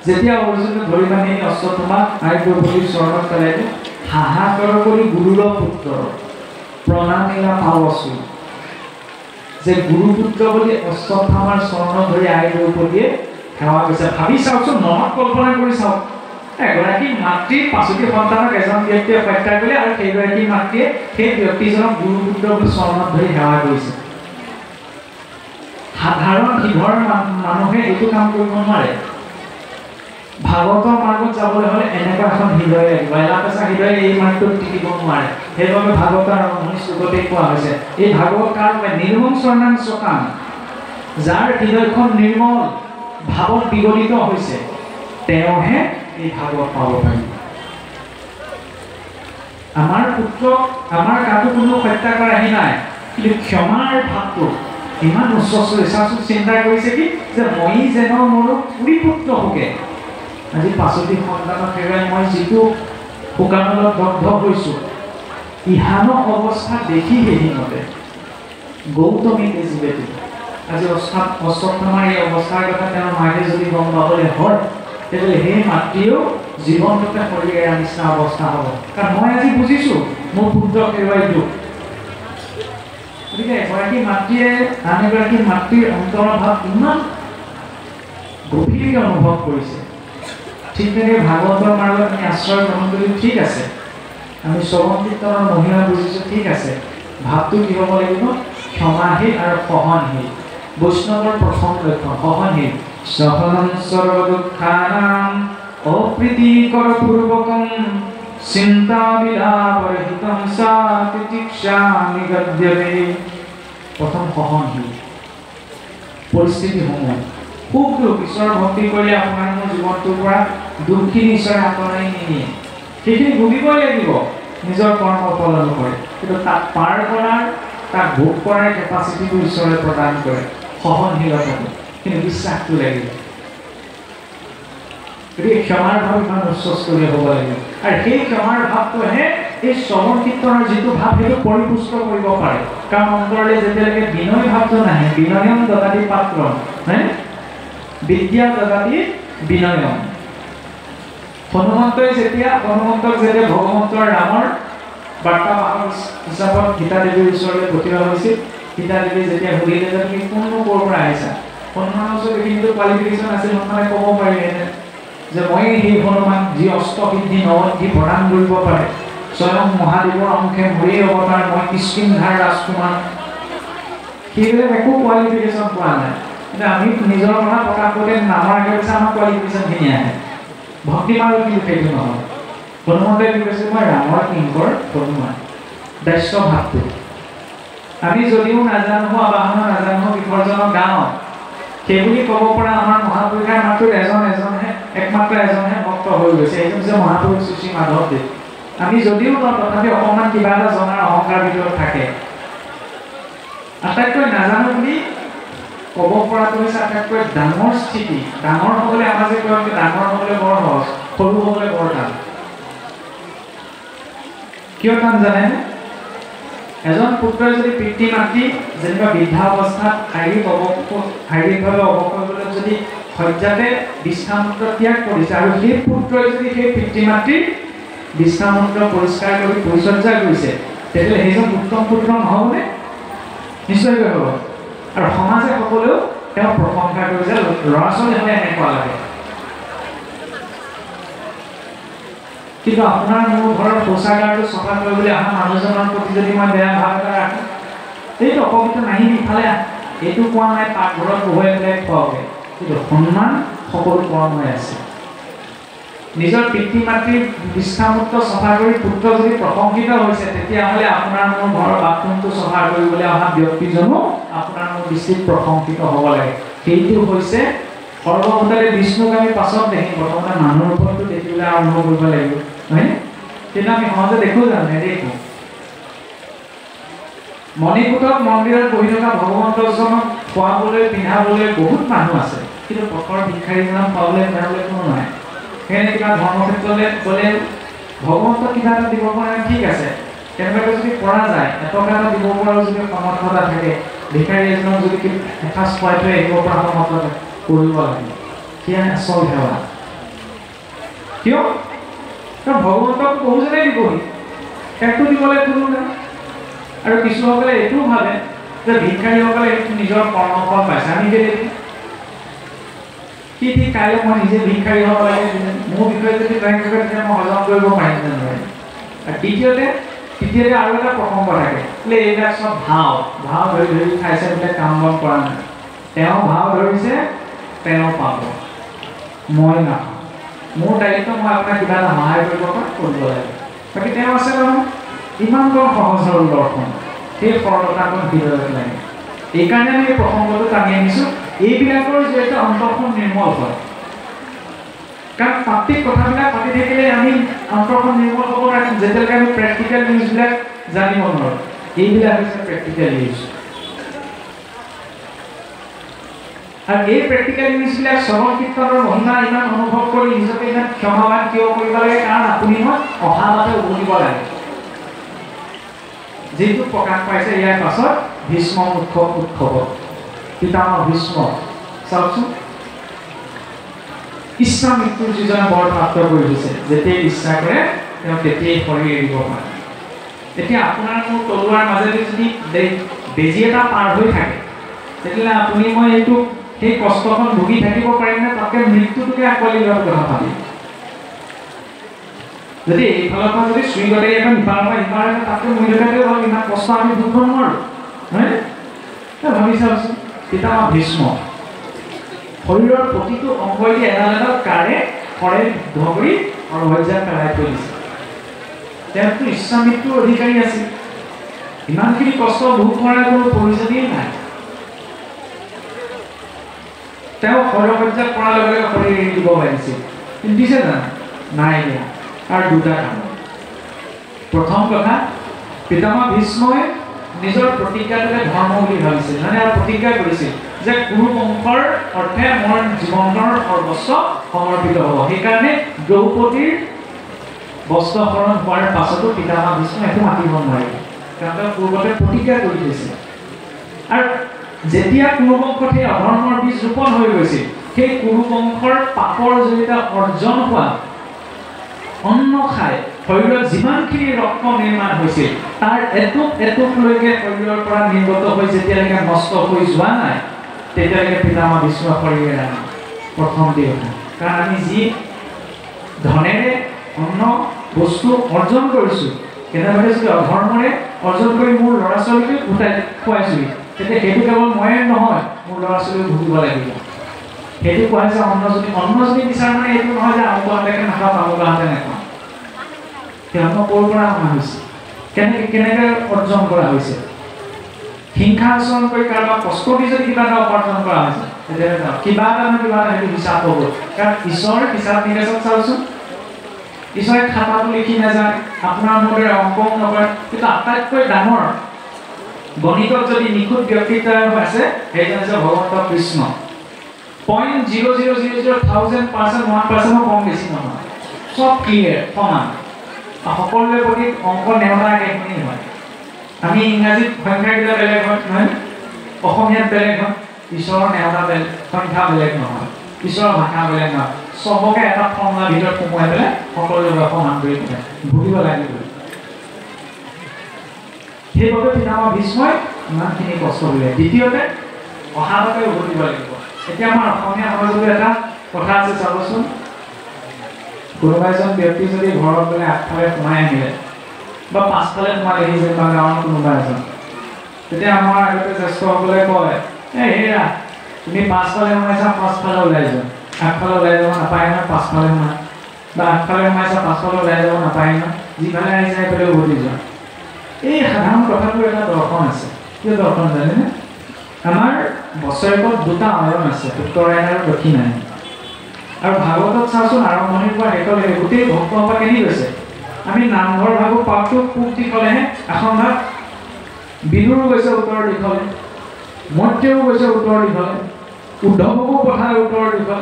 যেতিয়া অৰ্জুনে ধৰি বান্ধি অশ্বত্থামাক আইদ্ৰৌপদীৰ চৰণত পেলাই হাহাকাৰ কৰি গুৰুৰ পুত্ৰ প্ৰণামিলা পাৱছু যে গুৰুপুত্ৰ বুলি অশ্বত্থামাৰ চৰণ ধৰি আইদ্ৰৌপদীয়ে সেৱা কৰিছে। ভাবি চাওকচোন, মনত কল্পনা কৰি চাওক, এগৰাকী মাতৃৰ ৫টি সন্তানক এজন ব্যক্তিয়ে হত্যা কৰিলে আৰু সেইগৰাকী মাতৃয়ে সেই ব্যক্তিজনক গুৰুপুত্ৰ বুলি চৰণত ধৰি সেৱা কৰিছে। সাধাৰণ হৃদয়ৰ মানুহে এইটো কাম কৰিব নোৱাৰে। ভাগৱতৰ মাৰ্গত যাবলৈ হ'লে এনেকুৱা এখন হৃদয় লাগিব। এলাপেচা হৃদয়ে এই মাৰ্গটোত টিকিব নোৱাৰে। সেইবাবে ভাগৱতৰ আৰম্ভণি শ্লোকতে কোৱা হৈছে, এই ভাগৱত কাৰ নিৰ্মল স্বৰ্ণাং চকাং, যাৰ হৃদয়খন নিৰ্মল ভাৱত বিগলিত হৈছে তেওঁহে এই ভাগৱত পাব পাৰিব। আমাৰ পুত্ৰক আমাৰ কাকো কোনো হত্যা কৰা আহি নাই, কিন্তু ক্ষমাৰ ভাৱটো ইমান উচ্চ চিন্তা কৰিছে কি যে মই যেন মোৰ পুত্ৰ হোকে আজি ৫টি সন্তানক হেৰুৱাই মই যিটো শোকানলত দগ্ধ হৈছোঁ, ইহান অৱস্থা দেখি সেইদিনতে গৌতমী তেজীৱেদী আজি অশ্বত্থামাৰ এই অৱস্থাৰ কথা তেওঁৰ মাকে যদি গম পাবলৈ হয়, তেতিয়াহ'লে সেই মাতৃও জীৱনটোতে শৰীৰৰ নিচিনা অৱস্থা হ'ব। কাৰণ মই আজি বুজিছোঁ মোৰ পুত্ৰক হেৰুৱাই দিওঁ। গতিকে এগৰাকী মাতৃয়ে আন এগৰাকী মাতৃৰ অন্তৰৰ ভাৱ ইমান গভীৰকৈ অনুভৱ কৰিছে। ঠিক তেনেকৈ ভাগৱতৰ মাৰ্গত আমি আশ্ৰয় গ্ৰহণ কৰিলোঁ, ঠিক আছে, আমি শ্ৰৱণ কীৰ্তনৰ মহিমা বুজিছোঁ, ঠিক আছে, ভাৱটো কি হ'ব লাগিব? ক্ষমাশীল আৰু সহনশীল। বৈষ্ণৱৰ প্ৰথম লক্ষণ সহনশীল। সহনং সৰ্বদুঃখানাং অপ্ৰীতিকৰ পূৰ্বকং চিন্তাবিলাপৰহিতং সা তিতিক্ষা নিগদ্যতে। প্ৰথম সহনশীল। পৰিস্থিতিসমূহ সুখ দুখ ঈশ্বৰৰ ভক্তি কৰিলে আপোনাৰ মোৰ জীৱনটোৰ পৰা দুখখিনি ঈশ্বৰে আঁতৰাই নিনিয়ে, সেইখিনি ভুগিবই লাগিব নিজৰ কৰ্ম ফল অনুসৰি, কিন্তু তাক পাৰ কৰাৰ তাক ভোগ কৰাৰ কেপাচিটিটো ঈশ্বৰে প্ৰদান কৰে, সহনশীলতাটো, কিন্তু বিশ্বাসটো লাগিব। গতিকে ক্ষমাৰ ভাৱ ইমান উচ্চস্তৰীয় হ'ব লাগিব, আৰু সেই ক্ষমাৰ ভাৱটোহে এই শ্ৰৱণ কীৰ্তনৰ যিটো ভাৱ সেইটো পৰিপুষ্ট কৰিব পাৰে। কাৰণ অন্তৰলৈ যেতিয়ালৈকে বিনয় ভাৱটো নাহে, বিনয়ম দদাতি পাত্ৰম, হয়নে? বিদ্যা দদাতি বিনয়ম। হনুমন্তক যেতিয়া ভগৱন্তৰ ৰামৰ বাৰ্তাবাহক হিচাপত গীতা দেৱীৰ ওচৰলৈ পঠিওৱা হৈছিল, গীতা দেৱী যেতিয়া সুধিলে যে তুমি কোননো ক'ৰ পৰা আহিছা, হনুমানৰ ওচৰত এইখিনিতো কোৱালিফিকেশ্যন আছিল, হনুমানে ক'ব পাৰিলেহেঁতেন যে মই সেই হনুমান যি অষ্টসিদ্ধি নৱসিদ্ধি প্ৰদান কৰিব পাৰে, স্বয়ং মহাদেৱৰ অংশে মোৰেই অৱতাৰ, মই কিষ্কিন্ধাৰ ৰাজকুমাৰ, সেইবিলাক একো কোৱালিফিকেশ্যন পোৱা নাই। কিন্তু আমি নিজৰ কথা প্ৰকাশ কৰোঁতে নামৰ আগে পিছে আমাৰ কোৱালিফিকেশ্যনখিনি আহে। ভক্তি মাৰ্গত কিন্তু সেইটো নহয়। হনুমন্তে কি কৈছে? মই ৰামৰ কিংকৰ হনুমান। দাস্য ভাৱটো আমি যদিও নাজানো আবাহন নাজানো বিসৰ্জনৰ গাঁও সেইবুলি ক'ব পৰা আমাৰ মহাপুৰুষৰ মাত্ৰ এজনহে একমাত্ৰ এজনহে ভক্ত হৈ গৈছে, এইজন হৈছে মহাপুৰুষ শ্ৰী মাধৱদেৱ। আমি যদিও তথাপি অকণমান কিবা এটা জনাৰ অহংকাৰ ভিতৰত থাকে। আটাইতকৈ নাজানো বুলি ক'ব পৰাটো হৈছে আটাইতকৈ ডাঙৰ স্থিতি। ডাঙৰ হ'বলৈ আমাৰ যে কয় ডাঙৰ হ'বলৈ বৰ সহজ, সৰু হ'বলৈ বৰ টান। কিয় টান জানেনে? এজন পুত্ৰই যদি পিতৃ মাতৃ যেনিবা বৃদ্ধা অৱস্থাত শাৰীৰিকভাৱে অৱসৰলৈ যদি শয্যাতে বিশ্ৰামমূত্ৰ ত্যাগ কৰিছে, আৰু সেই পুত্ৰই যদি সেই পিতৃ মাতৃৰ বিশ্ৰামমূত্ৰ পৰিষ্কাৰ কৰি পৰিচৰ্যা কৰিছে, তেতিয়াহ'লে সেইজন উত্তম পুত্ৰ নহ'বনে? নিশ্চয়কৈ হ'ব। আৰু সমাজে সকলেও তেওঁ প্ৰশংসা কৰে যে ল'ৰা ছোৱালী হ'লে এনেকুৱা লাগে। কিন্তু আপোনাৰ মোৰ ঘৰৰ শৌচাগাৰটো চফা কৰিবলৈ অহা মানুহজনৰ প্ৰতি যদি মই বেয়া ভাৱ এটা ৰাখোঁ, এইটো অপবিত্ৰ নাহিবি ইফালে, এইটো কোৱা নাই পাকঘৰত বহুৱাই পেলাই খোৱাওঁগৈ, কিন্তু সন্মান সকলো কৰ্মই আছে। নিজৰ পিতৃ মাতৃৰ বিশ্ৰামমূত্ৰ চফা কৰি পুত্ৰ যদি প্ৰশংসিত হৈছে, তেতিয়াহ'লে আপোনাৰ মোৰ ঘৰৰ বাথৰুমটো চফা কৰিবলৈ অহা ব্যক্তিজনো আপোনাৰ মোৰ দৃষ্টিত প্ৰশংসিত হ'ব লাগে। সেইটো হৈছে সৰ্বভূতলে বিষ্ণুক আমি পাছত দেখিম, প্ৰথমতে মানুহৰ ওপৰতো দেখিবলৈ আৰম্ভ কৰিব লাগিব, হয়নে? কিন্তু আমি সহজে দেখোঁ জানো? নেদেখোঁ। মণিকূটত মন্দিৰত বহি থকা ভগৱন্তজনক খোৱাবলৈ পিন্ধাবলৈ বহুত মানুহ আছে, কিন্তু পথৰ ভিক্ষাৰীজনক পাবলৈ মিলাবলৈ কোনো নাই। সেইকাৰণে কিবা ধৰ্মক্ষেত্ৰলৈ গ'লে ভগৱন্তক কিবা এটা দিব পৰা ঠিক আছে, কেনেবাকৈ যদি পৰা যায়, এটকা এটা দিব পৰাও যদি সমৰ্থতা থাকে, ভিক্ষাৰী এজনক যদি এসাঁজ খুৱাই থৈ আহিব পৰা সমৰ্থতা কৰিব লাগে, সেয়া আচল সেৱা। কিয়? কাৰণ ভগৱন্তক বহুজনে দিবহি, একটো দিবলৈ কোনো নাই। আৰু কিছুসকলে এইটোও ভাবে যে ভিক্ষাৰীসকলে এইটো নিজৰ কৰ্মফল পাইছে, আমি কেলৈ দিম? কি ঠিক কাইলৈ মই নিজে ভিক্ষাৰী হ'ব লাগে, মোৰ বিষয়ে যদি ট্ৰেক থাকে তেতিয়া মই হজম কৰিব পাৰিম নে নোৱাৰিম। আৰু তৃতীয়তে আৰু এটা প্ৰসংগ থাকে, বোলে এইবিলাক চব ভাও ধৰি ধৰি খাইছে, বোলে কাম বন কৰা নাই। তেওঁ ভাও ধৰিছে, তেওঁ পাব, মই নাপাওঁ। মোৰ দায়িত্ব মই আপোনাক কিবা এটা সহায় কৰিব লাগে। বাকী তেওঁ আছে নহয়, ইমান কম সহজ সৰল দৰ্শন, সেই সৰলতাকণ হৃদয়ত লাগে। এইকাৰণে আমি এই প্ৰসংগটো টানি আনিছোঁ, এইবিলাকৰ জৰিয়তে অন্তৰখন নিৰ্মল হয়। কাৰণ তাত্ত্বিক কথাবিলাক পাতি থাকিলে আমি অন্তৰখন নিৰ্মল হ'ব নোৱাৰে, যেতিয়ালৈকে আমি প্ৰেক্টিকেল নিউজবিলাক জানিব নোৱাৰোঁ। এইবিলাক হৈছে প্ৰেক্টিকেল নিউজ। আৰু এই প্ৰেক্টিকেল নিউজবিলাক শ্ৰৱণ কীৰ্তনৰ মহিমা ইমান অনুভৱ কৰি নিজকে ইমান ক্ষমাবান কিয় কৰিব লাগে? কাৰণ আপুনি মই অহাবাতে উভতিব লাগে। যিটো প্ৰকাশ পাইছে ইয়াৰ পাছত ভীষ্ম উৎসৱ, পিতামহ ভীষ্ম, চাওকচোন ইচ্ছা মৃত্যুৰ যিজনে বৰ প্ৰাপ্ত কৰি দিছে, যেতিয়াই ইচ্ছা কৰে তেওঁ তেতিয়াই শৰীৰ এৰিব পাৰে। এতিয়া আপোনাৰ মোৰ তলুৱাৰ মাজেদি যদি বেজী এটা পাৰ হৈ থাকে, তেতিয়াহ'লে আপুনি মই এইটো সেই কষ্টখন ভুগি থাকিব পাৰিম নে? তাতকৈ মৃত্যুটোকে আঁকোৱালি লোৱাৰ কথা ভাবি, যদি এইফালৰ পৰা যদি চুই গতাই এখন ইফালৰ পৰা সিফালে তাতকৈ মৰি থকাতে হ'ল, ইমান কষ্ট আমি ভুগিব নোৱাৰোঁ, হয়নে? ভাবি চাওকচোন, পিতামহ ভীষ্ম শৰীৰৰ প্ৰতিটো অংগই দি এডাল এডাল কাৰে শৰাই ধৰি অৰহজ্যাত পেলাই থৈ দিছে। তেওঁতো ইচ্ছা মৃত্যুৰ অধিকাৰী আছিল, ইমানখিনি কষ্ট ভোগ কৰাৰ কোনো প্ৰয়োজনেই নাই। তেওঁ অৰহজ্যাত পৰাৰ লগে লগে শৰীৰ এৰি দিব পাৰিছিল, কিন্তু দিছে জানো? নাই দিয়া। আৰু দুটা কাম। প্ৰথম কথা, পিতামহ ভীষ্মই নিজৰ প্ৰতিজ্ঞাটোকে ধৰ্ম বুলি ভাবিছিল, মানে আৰু প্ৰতিজ্ঞা কৰিছিল যে কুৰু বংশৰ অৰ্থে মোৰ জীৱনৰ সৰ্বস্ব সমৰ্পিত হ'ব। সেইকাৰণে দ্ৰৌপদীৰ বস্ত্ৰহৰণ হোৱাৰ পাছতো পিতামহ ভীষ্ম একো মাতিব নোৱাৰিলে, কাৰণ তেওঁ পূৰ্বতে প্ৰতিজ্ঞা কৰি দিছিল। আৰু যেতিয়া কুৰু বংশত সেই অধৰ্মৰ বীজ ৰোপণ হৈ গৈছিল, সেই কুৰু বংশৰ পাপৰ জৰিয়তে অৰ্জন হোৱা অন্ন খাই শৰীৰত যিমানখিনি ৰক্ত নিৰ্মাণ হৈছিল, তাৰ এটুকলৈকে শৰীৰৰ পৰা নিৰ্গত হৈ যেতিয়ালৈকে নষ্ট হৈ যোৱা নাই, তেতিয়ালৈকে পিতামহ ভীষ্ম শৰীৰ এৰা নাই। প্ৰথম কথা, কাৰণ আমি যি ধনেৰে অন্ন বস্তু অৰ্জন কৰিছোঁ, কেনেবাকৈ যদি অধৰ্মৰে অৰ্জন কৰি মোৰ ল'ৰা ছোৱালীকে গোটাই খুৱাইছোঁ, তেতিয়া সেইটো কেৱল ময়ে নহয়, মোৰ ল'ৰা ছোৱালীও ভুগিব লাগিব। সেইটো কোৱা হৈছে অন্ন যদি বিচাৰ, মানে এইটো নহয় যে আমুক হাতেকে নাখাওঁ তামুক হাতে নাখাওঁ। সেই অন্ন ক'ৰ পৰা অনা হৈছে, কেনেকৈ অৰ্জন কৰা হৈছে? হিংসা আচৰণ কৰি কাৰোবাক কষ্ট দি যদি কিবা এটা উপাৰ্জন কৰা হৈছে, তেতিয়া কিবা এটা সেইটো হিচাপ হ'ব। কাৰণ ঈশ্বৰৰ হিচাপ নিকাচত চাওকচোন, ঈশ্বৰে খাতাটো লিখি নাযায়, আপোনাৰ মতে অংকও নকৰে, কিন্তু আটাইতকৈ ডাঙৰ গণিতত যদি নিখুঁত ব্যক্তিত্ব আছে, সেইজন হৈছে ভগৱন্ত কৃষ্ণ। 0.00001000% 1% কম বেছি নহয়, চব ক্লিয়াৰ, সমান। সকলোৰে প্ৰতি অংক নেওতা একেখিনি হয়। আমি ইংৰাজীত সংখ্যাবিলাক বেলেগ হয়, নহয়? অসমীয়াত বেলেগ হয়, ঈশ্বৰৰ নেওতা বেলেগ, সংখ্যা বেলেগ নহয়, ঈশ্বৰৰ ভাষা বেলেগ নহয়। চবকে এটা ফৰ্মুলাৰ ভিতৰত সোমোৱাই পেলাই সকলোৰে সমান কৰি পেলাই ভুগিব লাগিব। সেইবাবে পিতামহ ভীষ্মই ইমানখিনি কষ্ট কৰিলে। দ্বিতীয়তে, অহাবাতে উভতিব লাগিব। এতিয়া আমাৰ অসমীয়া সমাজত এটা কথা আছে, চাবচোন, কোনোবা এজন ব্যক্তি যদি ঘৰত গ'লে আগফালে সোমাই আহিলে বা পাছফালে সোমালেহি যে বা গাঁৱৰ কোনোবা এজন, তেতিয়া আমাৰ আগতে জ্যেষ্ঠসকলে কয়, হেৰা তুমি পাছফালে সোমাইছা, পাছফালে ওলাই যোৱা, আগফালে ওলাই যাব নাপায় নহয়, পাছফালে সোমাই, বা আগফালে সোমাইছা পাছফালে ওলাই যাব নাপায় নহয়, যিফালে আহিছে সেইফালে উভতি যোৱা। এই সাধাৰণ কথাটোৰ এটা দৰ্শন আছে। কিয় দৰ্শন জানেনে? আমাৰ বছৰেকত দুটা আয়ন আছে, উত্তৰায়ণ আৰু দক্ষিণায়ন। আৰু ভাগৱতত চাওঁচোন, আৰম্ভণিৰ পৰা শেষলৈকে গোটেই ভক্তসভা কেনি গৈছে? আমি নামঘৰ ভাগো পাওঁতো পূব দিশলেহে, আসন ভাগ বিদুৰো গৈছে উত্তৰ দিশলে, মৈত্ৰেয়ো গৈছে উত্তৰ দিশলে, উদ্ধৱকো পঠালে উত্তৰ দিশলে,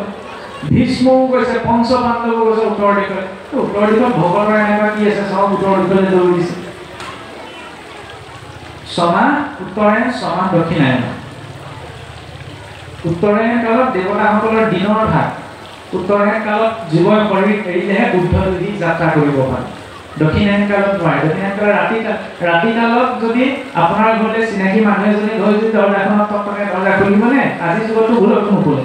ভীষ্মও গৈছে, পঞ্চ পাণ্ডৱো গৈছে উত্তৰ দিশলে। উত্তৰ দিশত ভগৱানৰ এনেকুৱা কি আছে, চব উত্তৰ দিশলৈ দৌৰি দিছে। ছমাহ উত্তৰায়ণ, ছমাহ দক্ষিণায়ন। উত্তৰায়ণ কালত দেৱতাসকলৰ দিনৰ ভাগ উত্তৰায়ণ কালত জীৱই শৰীৰ এৰিলেহে উৰ্ধ্বদিশ যাত্ৰা কৰিব পাৰে দক্ষিণায়ন কালত নোৱাৰে দক্ষিণায়ন কালত ৰাতি কালত যদি আপোনাৰ ঘৰতে চিনাকি মানুহ এজনে গৈ যদি দৰ্জাখনত টকটকে দৰ্জা খুলিবনে আজি যুগতো ভুলতো নুখুলে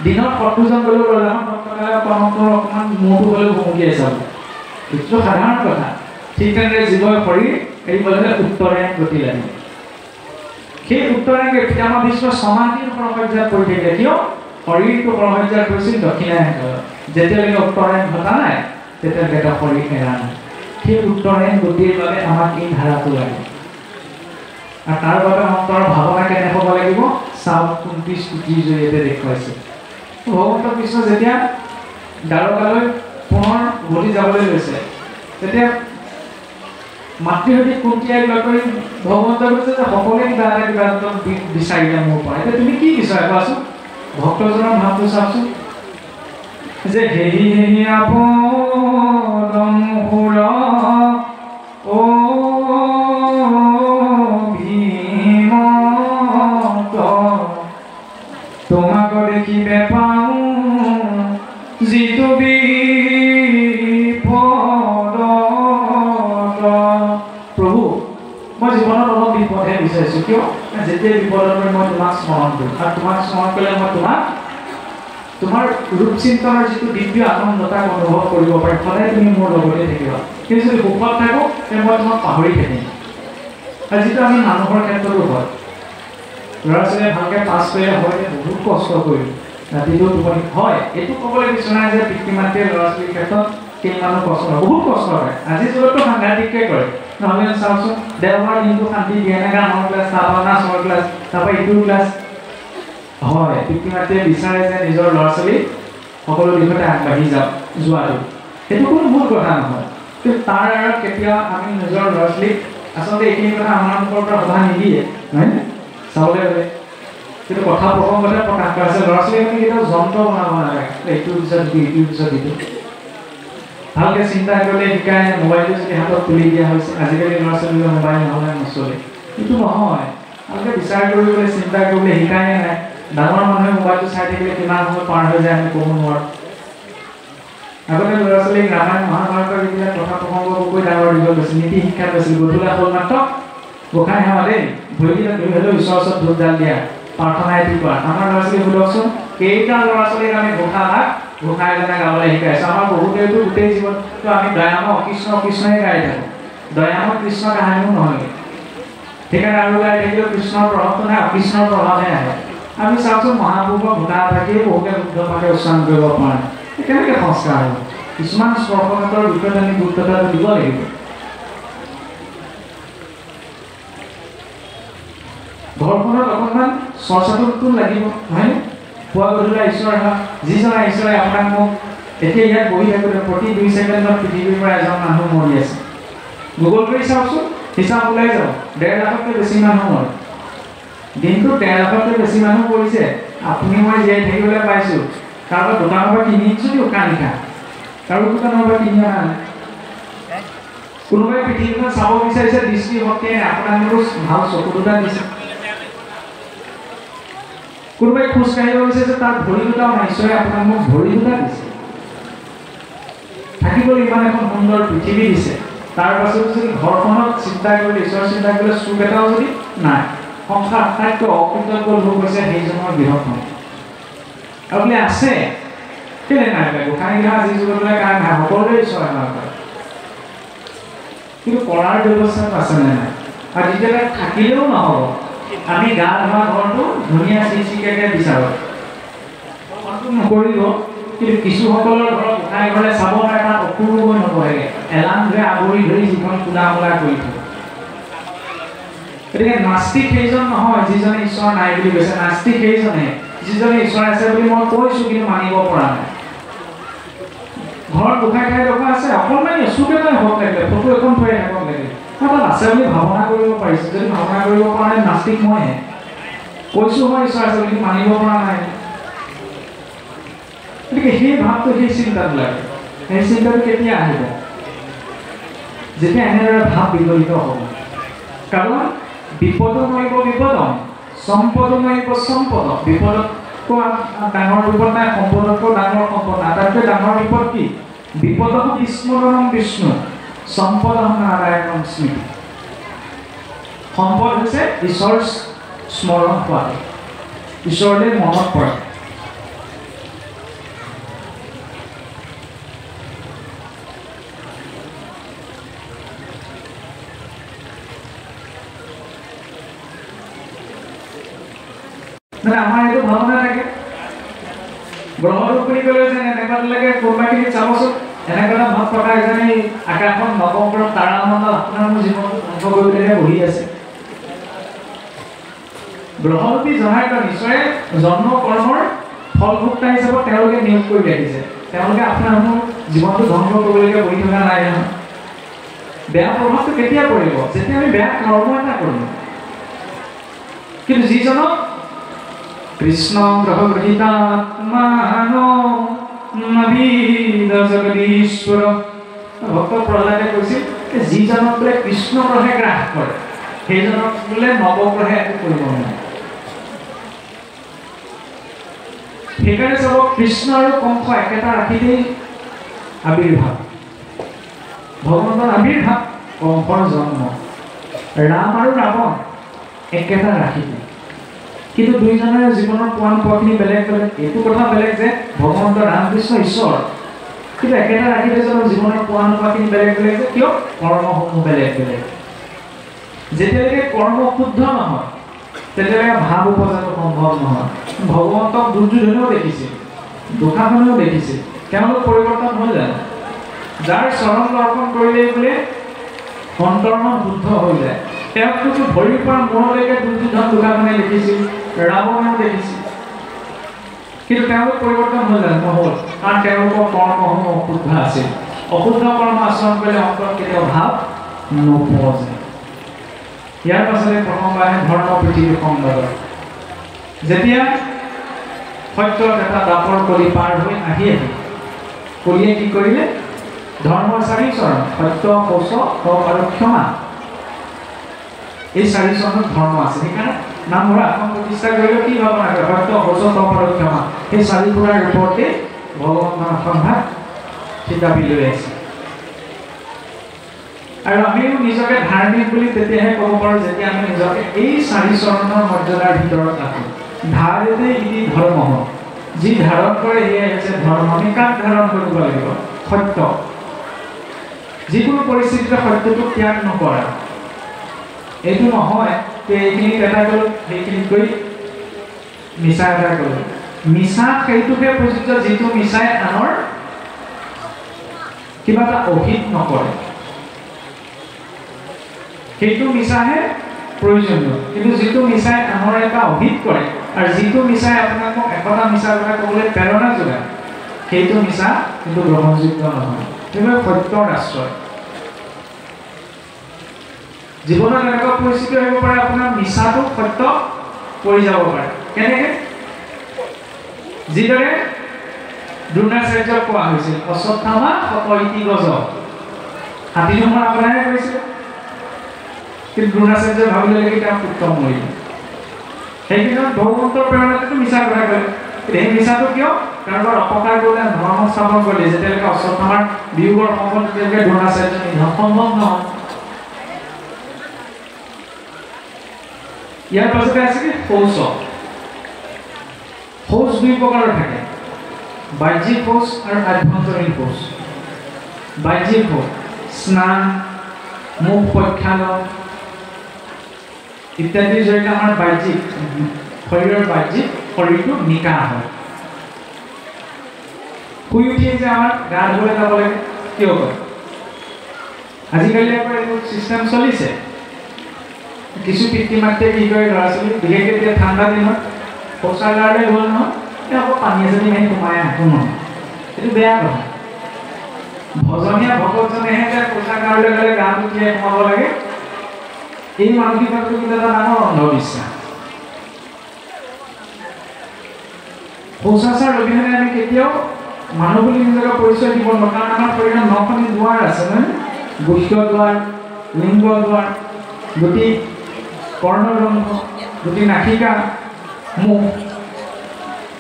দিনত শত্ৰুজন গ'লেও দৰ্জাখন টকটকালে অকণমান মূৰটো গ'লেও ভুমুকিয়াই চাব এইটো সাধাৰণ কথা ঠিক তেনেদৰে জীৱই শৰীৰ এৰিবলৈ উত্তৰায়ণ গতি লাগে সেই উত্তৰায়ণকে পিতামহ ভীষ্ম সমাধিৰ পৰসজ্জাত পৰি থাকিলে কিয় শৰীৰটো পৰসজ্জাত পৰিছিল দক্ষিণায়ন কালত যেতিয়ালৈকে উত্তৰায়ণ ঘটা নাই তেতিয়ালৈকে এটা শৰীৰ এৰা নাই সেই উত্তৰায়ণ গতিৰ বাবে আমাক এই ধাৰাটো লাগে আৰু তাৰ বাবে অন্তৰৰ ভাৱনা কেনে হ'ব লাগিব 29 কোটিৰ জৰিয়তে দেখুৱাইছে ভগৱন্ত কৃষ্ণ যেতিয়া দ্বাৰকালৈ পুনৰ উভতি যাবলৈ লৈছে তেতিয়া মাতৃহতী কুন্তীয়াক লগ কৰি ভগৱন্ত কৈছে যে সকলোৱে কিবা এটা বিচাৰিলে মোৰ পৰা এতিয়া তুমি কি বিচাৰা কোৱাচোন ভক্তজনৰ ভাৱটো চাওকচোন যে হেৰি হেৰি আপদম সুৰ ও ভীমত তোমাক দেখিবে পাওঁ যিটো প্ৰভু মই জীৱনত অলপ বিপদহে বিচাৰিছোঁ কিয় যেতিয়া বিপদত মই তোমাক স্মৰণ কৰিম আৰু তোমাক স্মৰণ কৰিলে মই তোমাৰ ৰূপ চিন্তনৰ যিটো দিব্য আনন্দতাক অনুভৱ কৰিব পাৰিম সদায় তুমি মোৰ লগতে থাকিবা কিন্তু যদি সুখত থাকোঁ তেন্তে মই তোমাক পাহৰি থাকিম আৰু যিটো আমি মানুহৰ ক্ষেত্ৰতো হয় ল'ৰা ছোৱালীয়ে ভালকৈ পাছ কৰিলে হয় বহুত কষ্ট কৰিম ৰাতিটো টোপনি হয় এইটো ক'বলৈ বিচৰা যে পিতৃ মাতৃয়ে ল'ৰা ছোৱালীৰ ক্ষেত্ৰত কিমানো কষ্ট হয় বহুত কষ্ট হয় আজিৰ যুগতো সাংঘাতিককৈ কৰে নহ'লে চাওকচোন দেওবাৰ দিনটো শান্তি দিয়ে এনেকৈ আমাৰ ক্লাছ তাৰপৰা নাচৰ ক্লাছ তাৰপৰা ইটো ক্লাছ হয় পিতৃ মাতৃয়ে বিচাৰে যে নিজৰ ল'ৰা ছোৱালী সকলো দিশতে আগবাঢ়ি যোৱাটো সেইটো কোনো ভুল কথা নহয় কিন্তু তাৰ আঁৰত কেতিয়াও আমি নিজৰ ল'ৰা ছোৱালীক আচলতে এইখিনি কথা আমাৰ মুখৰ পৰা সভা নিদিয়ে নহয়নে চাবলৈ গ'লে কিন্তু কথা প্ৰসংগতে প্ৰকাশ কৰা আছে ল'ৰা ছোৱালীক আমি কেতিয়াও যন্ত্ৰ বনাব নালাগে এইটোৰ পিছত ইটোৰ পিছত ইটো ভালকৈ চিন্তা কৰিলে শিকাই মোবাইলটো যদি হাতত তুলি দিয়া হৈছে আজিকালি ল'ৰা ছোৱালীৰ মোবাইল নহ'লে নচলে সেইটো নহয় ভালকৈ বিচাৰ কৰিবলৈ চিন্তা কৰিবলৈ শিকাই নাই ডাঙৰ মানুহে মোবাইলটো চাই থাকিলে কিমান সময় পাৰ হৈ যায় আমি ক'ব নোৱাৰোঁ আগতে ল'ৰা ছোৱালীক ৰামায়ণ মহাভাৰতৰ যিবিলাক কথা প্ৰসংগকৈ ডাঙৰ দীঘল গৈছিল নীতি শিক্ষা পাইছিল গধূলা হ'ল মাত্ৰ গোসাঁই সেৱা দেই ভৰিকেইটা ধৰি হ'লেও ঈশ্বৰৰ ওচৰত ধূপডাল দিয়া প্ৰাৰ্থনা এটি কৰা আমাৰ ল'ৰা ছোৱালী সোধকচোন কেইটা ল'ৰা ছোৱালীক আমি গোসাঁই এজনে গাবলৈ শিকাইছোঁ আমাৰ বহুতেতো গোটেই জীৱনটো আমি দয়ামক কৃষ্ণই গাই থাকোঁ দয়ামক কৃষ্ণ কাহিনীও নহয় সেইকাৰণে আৰু গাই থাকিলেও কৃষ্ণৰ প্ৰভাৱটো নাই কৃষ্ণৰ প্ৰভাৱহে আহে আমি চাওকচোন মহাপুৰুষৰ ঘোটা থাকিয়ে বহুতে শুদ্ধ পাঠে উচ্চাৰণ কৰিব পৰা নাই কেনেকৈ সংস্কাৰ হ'ব কিছুমান স্পৰ্শকাতৰ বিষয়ত আমি গুৰুত্বতাটো দিব লাগিব ঘৰখনত অকণমান চৰ্চাটো লাগিব হয়নে পুৱা গধূলা ঈশ্বৰ আহা যিজনা ঈশ্বৰে আপোনাক মোক এতিয়া ইয়াত বহি থাকোঁতে প্ৰতি 2 ছেকেণ্ডত পৃথিৱীৰ পৰা এজন মানুহ মৰি আছে গুগল কৰি চাওকচোন হিচাপ ওলাই যাব 1.5 লাখতকৈ বেছি মানুহ মৰে দিনটোত 1.5 লাখতকৈ বেছি মানুহ পৰিছে আপুনি মই জীয়াই থাকিবলৈ পাইছোঁ কাৰোবাৰ দোকানৰ পৰা কিনি যদি উশাহ নিশা কাৰো দোকানৰ পৰা কিনি অনা নাই কোনোবাই পৃথিৱীখন চাব বিচাৰিছে দৃষ্টিশক্তিয়ে আপোনাক ভাল চকু দুটা দিছে কোনোবাই খোজ কাঢ়িব বিচাৰিছে তাৰ ভৰি দুটাও নাই ঈশ্বৰে আপোনাক মোক ভৰি দুটা দিছে থাকিবলৈ ইমান এখন সুন্দৰ পৃথিৱী দিছে তাৰ পাছত যদি ঘৰখনত চিন্তা কৰিলে ঈশ্বৰৰ চিন্তা কৰিলে চুক এটাও যদি নাই সংসাৰ আটাইতকৈ অকৃতজ্ঞ লোক হৈছে সেইজনৰ গৃহখন আৰু বোলে আছে কেলে নাই গোসাঁই গৃহ আজি যুগলৈ কাৰণ নাই সকলোৰে ঈশ্বৰে আমাৰ কৰে কিন্তু কৰাৰ ব্যৱস্থাটো আছেনে নাই আৰু যেতিয়া থাকিলেও নহ'ব আমি গা ধোৱা ঘৰটো ধুনীয়া চিচিকাকৈ বিচাৰোঁ নকৰিব কিন্তু কিছুসকলৰ ঘৰত গোসাঁই ঘৰলৈ চাব পাৰে তাত অপূৰ্ব নকৰেগৈ এলাৰ্ম ধৰি আৱৰি ধৰি যিখন কোলা মোলা কৰি থাকে গতিকে নাস্তিক সেইজন নহয় যিজনে ঈশ্বৰ নাই বুলি কৈছে নাস্তিক সেইজনে যিজনে ঈশ্বৰ আছে বুলি মই কৈছোঁ কিন্তু মানিব পৰা নাই ঘৰত গোসাঁই ঠাই টকা আছে অকণমান চুক এটাই হওক লাগিলে ফটো এখন থৈ থাকক লাগিলে তাত আছে বুলি ভাৱনা কৰিব পাৰিছোঁ যদি ভাৱনা কৰিব পৰা নাই নাস্তিক মইহে কৈছোঁ মই ঈশ্বৰ আছে বুলি মানিব পৰা নাই গতিকে সেই ভাৱটো সেই চিন্তাটো লাগে সেই চিন্তাটো কেতিয়া আহিব যেতিয়া এনেদৰে ভাৱ বিকলিত হ'ব কাৰণ বিপদো নৈব বিপদম সম্পদো নৈব সম্পদ বিপদত ডাঙৰ বিপদ নাই, সম্পদতকৈ ডাঙৰ সম্পদ নাই। আটাইতকৈ ডাঙৰ বিপদ কি? বিপদহো স্মৰণম বিষ্ণু সম্পদহো নাৰায়ণম স্মৃতি। সম্পদ হৈছে ঈশ্বৰ স্মৰণ কৰাটো, ঈশ্বৰলৈ মনত পৰে। মানে আমাৰ এইটো ভাৱনা থাকে গ্ৰহটোক বুলি ক'লে যে এনেকুৱা লাগে কোনোবাখিনি চাবচোন এনেকুৱা এটা ভাৱ প্ৰকাশ যেনে আকাশখন নৱগ্ৰহ তাৰামণ্ডল আপোনাৰ মোৰ জীৱনটো ধ্বংস কৰিবলৈ বহি আছে। গ্ৰহৰূপী জনাৰ্দন ঈশ্বৰে জন্ম কৰ্মৰ ফলভোক্তা হিচাপত তেওঁলোকে নিয়োগ কৰি ৰাখিছে। তেওঁলোকে আপোনাৰ মোৰ জীৱনটো ধ্বংস কৰিবলৈকে বহি থকা নাই নহয়। বেয়া প্ৰভাৱটো কেতিয়া পৰিব? যেতিয়া আমি বেয়া কৰ্ম এটা কৰিম। কিন্তু যিজনক কৃষ্ণ গ্ৰহ গৃহীতাত্মানো নবিদ জগদীশ্বৰ ভক্ত প্ৰহ্লাদে কৈছিল যিজনক বোলে কৃষ্ণ গ্ৰহে গ্ৰাস কৰে সেইজনক বোলে নৱগ্ৰহে একো কৰিব নোৱাৰে। সেইকাৰণে চাব কৃষ্ণ আৰু কংস একেটা ৰাশিতেই আবিৰ্ভাৱ, ভগৱন্তৰ আবিৰ্ভাৱ, কংসৰ জন্ম, ৰাম আৰু ৰাৱণ একেটা ৰাশিতে। কিন্তু দুইজনৰ জীৱনৰ পোৱান পোৱাখিনি বেলেগ বেলেগ। এইটো কথা বেলেগ যে ভগৱন্ত ৰামকৃষ্ণ ঈশ্বৰ, কিন্তু একেটা ৰাশিতে জনৰ জীৱনৰ পোৱান পোৱাখিনি বেলেগ বেলেগ যে কিয়? কৰ্মসমূহ বেলেগ বেলেগ। যেতিয়ালৈকে কৰ্ম শুদ্ধ নহয় তেতিয়ালৈকে ভাৱ উপজাটো সম্ভৱ নহয়। ভগৱন্তক দুৰ্যোধনেও দেখিছিল, দুঃশাসনেও দেখিছিল, তেওঁলোক পৰিৱৰ্তন হৈ যায়। যাৰ চৰণ দৰ্শন কৰিলেই বোলে অন্তৰ্মন শুদ্ধ হৈ যায়। তেওঁকতো ভৰিৰ পৰা মূৰলৈকে দুৰ্যোধন দুঃশাসনে দেখিছিল, ৰাৱণেও দেখিছিল, কিন্তু তেওঁলোক পৰিৱৰ্তন হৈ যায় নহ'ল, কাৰণ তেওঁলোকৰ কৰ্মসমূহ অশুদ্ধ আছিল। অশুদ্ধ কৰ্ম আচৰণ কৰিলে অন্তৰত কেতিয়াও ভাৱ নোপোৱা। ইয়াৰ পাছতে প্ৰথমবাৰ ধৰ্ম পৃথিৱীৰ সংবাদত যেতিয়া সত্যত এটা দাপৰ কলি পাৰ হৈ আহি কলিয়ে কি কৰিলে? ধৰ্মৰ 4 চৰণ সত্য, শৌচ, তপ আৰু ক্ষমা, এই 4 চৰণত ধৰ্ম আছে। সেইকাৰণে নামঘৰ আসন প্ৰতিষ্ঠা কৰিলেও কি ভাৱনা কৰে? সত্য, শৌচ, তপ আৰু ক্ষমা, সেই 4 পুৰাৰ ওপৰতে ভগৱন্তৰ আসনভাগ থিতাপি লৈ আছে। আৰু আমিও নিজকে ধাৰ্মিক বুলি তেতিয়াহে ক'ব পাৰোঁ যেতিয়া আমি নিজকে এই 4 চৰণৰ মৰ্যাদাৰ ভিতৰত ৰাখোঁ। ধাৰতে ইতি ধৰ্ম, যি ধাৰণ কৰে সেয়াই হৈছে ধৰ্ম। আমি কাক ধাৰণ কৰিব লাগিব? সত্য। যিকোনো পৰিস্থিতিতে সত্যটো ত্যাগ নকৰা। এইটো নহয় যে এইখিনিত এটা ক'লোঁ সেইখিনিত গৈ মিছা এটা ক'লোঁ। মিছা সেইটোকে প্ৰযোজ্য যিটো মিছাই আনৰ কিবা এটা অহিত নকৰে, সেইটো মিছাহে প্ৰয়োজনীয়। কিন্তু যিটো মিছাই আনৰ এটা অহিত কৰে আৰু যিটো মিছাই আপোনাক একতা মিছাৰ কথা ক'বলৈ প্ৰেৰণা যোগায়, সেইটো মিছা কিন্তু গ্ৰহণযোগ্য নহয়। সেইবাবে সত্যৰ আশ্ৰয়। জীৱনত এনেকুৱা পৰিস্থিতি আহিব পাৰে আপোনাৰ মিছাটো সত্য পৰি যাব পাৰে। কেনেকৈ? যিদৰে দ্ৰোণাচাৰ্যক কোৱা হৈছিল অশ্বত্থামা শত ইতি গজ, হাতী ধুমাৰ আপোনাহে কৈছিল, কিন্তু দ্ৰোণাচাৰ্যই ভাবি ল'লে তেওঁ পুত্ৰ মৰিলে। সেইদিনত ভগৱন্তৰ প্ৰেৰণাতেতো মিছা কথা ক'লে। সেই মিছাটো কিয়? কাৰোবাৰ অপকাৰ কৰিলে, ধৰ্ম স্থাপন কৰিলে, যেতিয়ালৈকে অশ্বত্থামাৰ বিয়োগৰ সম্পদ তেতিয়ালৈকে দ্ৰোণাচাৰ্য নিধন সম্ভৱ নহয়। ইয়াৰ পাছতে আছে কি? শৌচ। শৌচ 2 প্ৰকাৰৰ থাকে, বাহ্যিক শৌচ আৰু আভ্যন্তৰীণ শৌচ। বাহ্যিক শৌচ স্নান, মুখ প্ৰক্ষালন ইত্যাদিৰ জৰিয়তে আমাৰ বাহ্যিক শৰীৰৰ বাহ্যিক শৰীৰটো নিকা হয়। শুই উঠিয়ে যে আমাৰ গা ধুবলৈ যাব লাগে, কিয় কয়? আজিকালি আকৌ এইটো চিষ্টেম চলিছে। কিছু পিতৃ মাতৃয়ে কি কৰে, ল'ৰা ছোৱালী বিশেষকৈ এতিয়া ঠাণ্ডা দিনত শৌচাগাৰলৈ গ'ল নহয়, আকৌ পানী এজনী আহি সোমাই আহোঁ নহয়, এইটো বেয়া কথা। ভজনীয়া ভকতজনেহে যে শৌচাগাৰলৈ গ'লে গা উঠিয়াই সোমাব লাগে, এই মানসিকতাটো কিন্তু এটা ডাঙৰ অন্ধবিশ্বাস। শৌচাচাৰ অবিহনে আমি কেতিয়াও মানুহ বুলি নিজকে পৰিচয় দিব নোৱাৰোঁ। কাৰণ আমাৰ শৰীৰত 9খনি দুৱাৰ আছে নহয়, গুহ্য দুৱাৰ, লিংগ দুৱাৰ, দুটি কৰ্ণৰন্ধ্ৰ, দুটি নাসিকা, মুখ,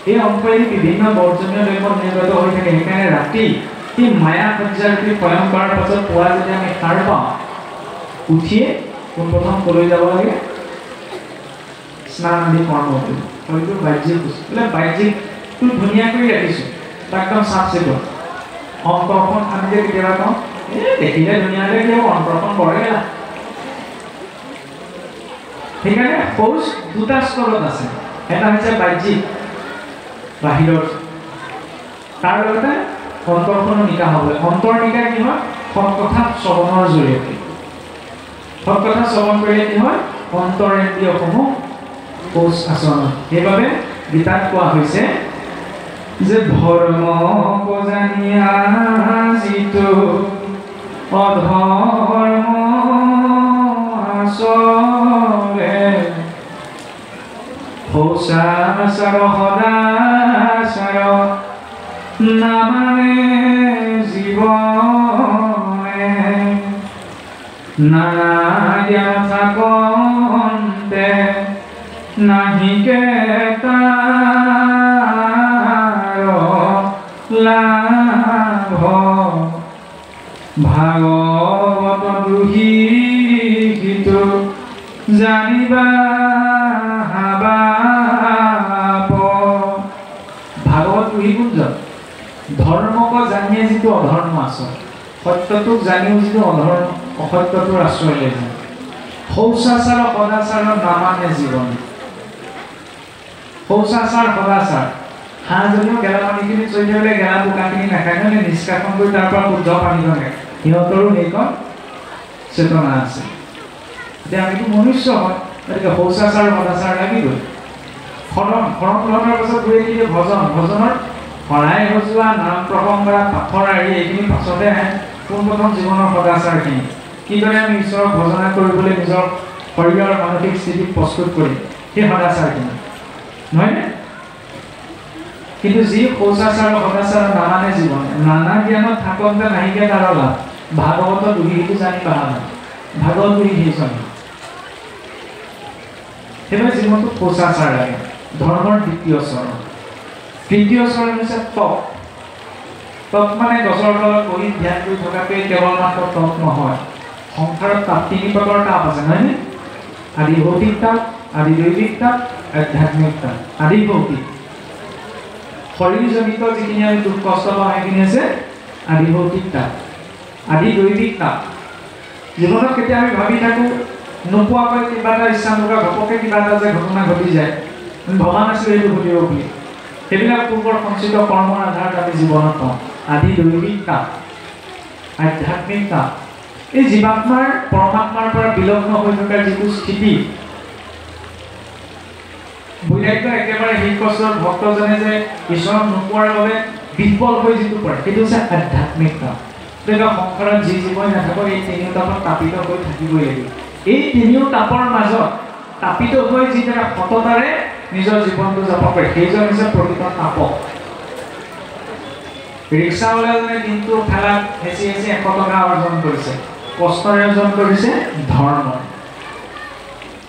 এই অংশই বিভিন্ন বৰ্জনীয় দ্ৰব্য নিৰ্গত হৈ থাকে। সেইকাৰণে ৰাতি এই মায়া সজ্জাৰূপী প্ৰয়াণ কৰাৰ পাছত পুৱা যদি আমি সাৰ পাওঁ, উঠিয়ে পোনপ্ৰথম কলৈ যাব লাগে? স্নান আদি কৰ্ম কৰিব। হয়তো বাহ্যিক বোলে বাহ্যিকটো ধুনীয়া কৰি ৰাখিছোঁ, তাক একদম চাফ চিকুণ। অন্তৰখন আমি যে কেতিয়াবা কওঁ দেখিলে ধুনীয়া লাগে, কিয় অন্তৰখন কৰে না। সেইকাৰণে শৌচ দুটা স্তৰত আছে। এটা হৈছে বাহ্যিক বাহিৰৰ, তাৰ লগতে অন্তৰখনো নিকা হ'ব। অন্তৰ নিকা কি হয়? সৎকথা শ্ৰৱণৰ জৰিয়তে। সৎকথা শ্ৰৱণ কৰিলে কি হয়? অন্তৰেন্দ্ৰিয়সমূহ শৌচ আচৰণ। সেইবাবে গীতাত কোৱা হৈছে যে ধৰ্ম জানিয়া যিটো অধৰ্ম আচৰে, শৌচাচাৰ সদাচাৰ নামানে জীৱনে, নানা জ্ঞান থাকন্তে নাহিকে তাৰ লাভ, ভাগৱত দুহিত জানিবা হাবাপ। ভাগৱত দুহি কোনজন? ধৰ্মক জানিয়ে যিটো অধৰ্ম আচৰণ, সত্যটোক জানিও যিটো অধৰ্ম অসত্যটোৰ আশ্ৰয় লৈ যায়। শৌচাচাৰ সদাচাৰ নামানে জীৱন। শৌচাচাৰ সদাচাৰ, হাঁহ যদিও গেলা পানীখিনি চলি থাকিলে গেলা বোকাখিনি নাখায় নহয়, নিষ্কাশন কৰি তাৰ পৰা শুদ্ধ পানী ধৰে, সিহঁতৰো সেইকণ চেতনা আছে। এতিয়া আমিতো মনুষ্য হয়, গতিকে শৌচাচাৰ সদাচাৰ লাগিবই। শৰণ গ্ৰহণৰ পাছত গৈ দিয়ে ভজন। ভজনৰ শৰাই সজোৱা, নাম প্ৰসংগ কৰা, পাথৰ আৰি এইখিনি পাছতে আহে। পোনপ্ৰথম জীৱনৰ সদাচাৰখিনি কিদৰে আমি ঈশ্বৰক ভজনা কৰিবলৈ নিজৰ শৰীৰৰ মানসিক স্থিতি প্ৰস্তুত কৰিম, সেই সদাচাৰখিনি নহয়নে? কিন্তু যি শৌচাচাৰ সদাচাৰ নামানে জীৱন, নানা জ্ঞানত থাকন্তে নাহিকে তাৰ লাভ, ভাগৱত দুহিটো জানি পাহা। ভাগৱত দুহি সেইজন। সেইবাবে জীৱনটোত শৌচাচাৰ লাগে। ধৰ্মৰ দ্বিতীয় চৰণ। তৃতীয় চৰণ হৈছে তপ। তপ মানে গছৰ তলত বহি ধ্যান কৰি থকাটোৱে কেৱল মাত্ৰ তপ নহয়। সংসাৰত তাপ তিনি প্ৰকাৰৰ তাপ আছে নহয়নে? আদি ভৌতিক তাপ, আদি দৈবিক তাপ, আধ্যাত্মিক তাপ। আদি ভৌতিক শৰীৰজনিত যিখিনি আমি দুখ কষ্ট পাওঁ সেইখিনি হৈছে আদি ভৌতিক তাপ। আদি দৈবিক তাপ, জীৱনত কেতিয়া আমি ভাবি থাকোঁ নোপোৱাকৈ কিবা এটা ইচ্ছা নকৰা ঘপককৈ কিবা এটা যে ঘটনা ঘটি যায়, আমি ভবা নাছিলোঁ সেইটো ঘটিব বুলি। সেইবিলাক পূৰ্বৰ সঞ্চিত কৰ্মৰ আধাৰত আমি জীৱনত পাওঁ। আদি দৈবিক তাপ, আধ্যাত্মিক তাপ, এই জীৱাত্মাৰ পৰমাত্মাৰ পৰা বিলগ্ন হৈ থকাৰ যিটো স্থিতি, বৈৰাগ্য একেবাৰে শীৰ্ষস্তৰত ভক্তজনে যে ঈশ্বৰক নোপোৱাৰ বাবে বিফল হৈ যিটো পৰে, সেইটো হৈছে আধ্যাত্মিক তাপ। গতিকে সংসাৰত যি জীৱই নাথাকক এই তিনিও তাপত তাপিত হৈ থাকিবই লাগিব। এই তিনিও তাপৰ মাজত তাপিত হৈ যিদৰে সততাৰে নিজৰ জীৱনটো যাপন কৰে, সেইজন হৈছে প্ৰকৃত তাপক। ৰিক্সাৱালাজনে দিনটো ঠেলাত হেঁচি হেঁচি 100 টকা অৰ্জন কৰিছে, কষ্টৰে অৰ্জন কৰিছে ধৰ্ম।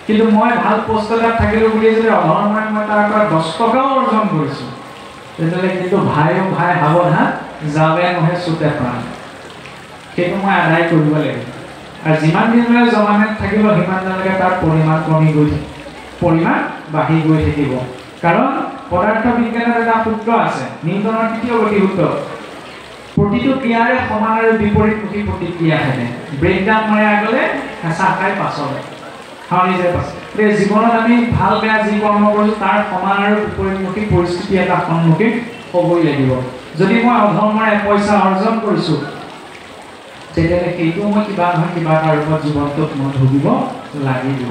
কিন্তু মই ভাল পোষ্ট এটাত থাকিলোঁ বুলি যদি অধৰ্মৰে মই তাৰ পৰা 10 টকাও অৰ্জন কৰিছোঁ, তেতিয়াহ'লে কিন্তু ভাই সাৱধান, যাবে নহে চুতে প্ৰাণ। সেইটো মই আদায় কৰিব লাগিব। আৰু যিমান দিনলৈ জমানেত থাকিব সিমান দিনলৈকে তাৰ পৰিমাণ কমি গৈ থাকিব, পৰিমাণ বাঢ়ি গৈ থাকিব। কাৰণ পদাৰ্থ বিজ্ঞানত এটা সূত্ৰ আছে, নিউটনৰ তৃতীয় গতিসূত্ৰ। প্ৰতিটো ক্ৰিয়াৰে সমান আৰু বিপৰীতমুখী প্ৰতিক্ৰিয়া থাকে। ব্ৰেকডাউন মাৰে আগলৈ, হেঁচা খাই পাছলৈ, সাৱনি যায় পাছত। গতিকে জীৱনত আমি ভাল বেয়া যি কৰ্ম কৰিছোঁ তাৰ সমান আৰু বিপৰীতমুখী পৰিস্থিতি এটা সন্মুখীন হ'বই লাগিব। যদি মই অধৰ্মৰে পইচা অৰ্জন কৰিছোঁ, তেতিয়াহ'লে সেইটো মই কিবা নহয় কিবা এটা ৰূপত জীৱনটোত মই ভুগিব লাগিব।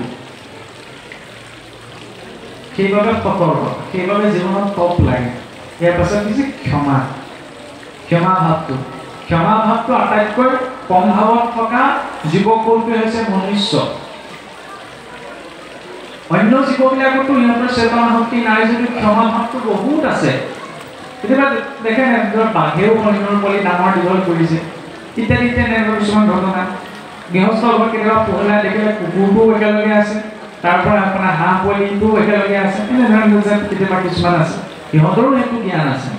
সেইবাবে সতৰ্ক, সেইবাবে জীৱনত তপ লাগে। ইয়াৰ পাছত কিছু ক্ষমা। ক্ষমা ভাৱটো আটাইতকৈ কম ভাৱত থকা জীৱকুলটোৱে হৈছে মনুষ্য। অন্য জীৱবিলাকতো ইহঁতৰ চেতনা শক্তি নাই যদিও ক্ষমা ভাৱটো বহুত আছে। কেতিয়াবা দেখে বাঘেও হৰিণৰ পোৱালি ডাঙৰ দীঘল কৰিছে, ইত্যাদি তেনেকুৱা কিছুমান ঘটনা। গৃহস্থ ঘৰত কেতিয়াবা পোহলাই দেখিলে কুকুৰটোও একেলগে আছে, তাৰ পৰা আপোনাৰ হাঁহ পোৱালিটোও একেলগে আছে, এনেধৰণৰ কেতিয়াবা কিছুমান আছে। সিহঁতৰো সেইটো জ্ঞান আছে।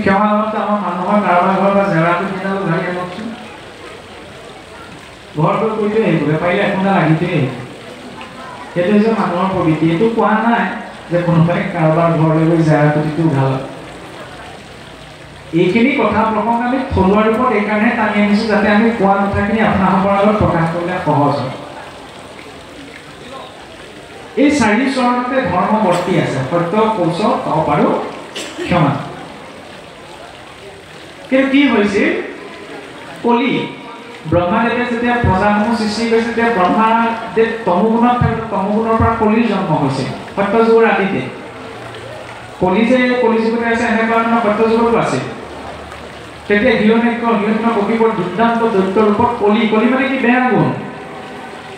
ক্ষমা লগতে আমাৰ মানুহৰ কাৰোবাৰ ঘৰ বা জেগাটো কিনালো ধৰি আনকচোন, ঘৰটো কৈ থৈ আহিব পাৰিলে এখনে লাগি থৈ আহিব। সেইটো হৈছে মানুহৰ প্ৰবৃত্তি। এইটো কোৱা নাই যে কোনোবাই কাৰোবাৰ ঘৰলৈ গৈ জেগাটো ভাল। এইখিনি কথা প্ৰসংগ আমি থলুৱা ৰূপত এইকাৰণে টানি আনিছোঁ যাতে আমি কোৱা কথাখিনি আপোনালোকৰ আগত প্ৰকাশ কৰিলে সহজ হয়। এই 4 চৰণতে ধৰ্ম বৰ্তি আছে, সত্য, কৌশ, তপ আৰু ক্ষমা। কিন্তু কি হৈছিল, কলি ব্ৰহ্মাদেৱে যেতিয়া প্ৰজাসমূহ সৃষ্টি কৰিছিল তেতিয়া ব্ৰহ্মাদেৱ তমোগুণত থাকোঁতে তমোগুণৰ পৰা কলিৰ জন্ম হৈছিল। সত্য যুগৰ আদিতে কলি যে কলিযুগতে আছে এনেকুৱা ধৰণৰ সত্য যুগতো আছিল। তেতিয়া হিৰণ্য কপিবৰ দুৰ্দান্ত দৈত্য ৰূপত কলি মানে কি বেয়া গুণ,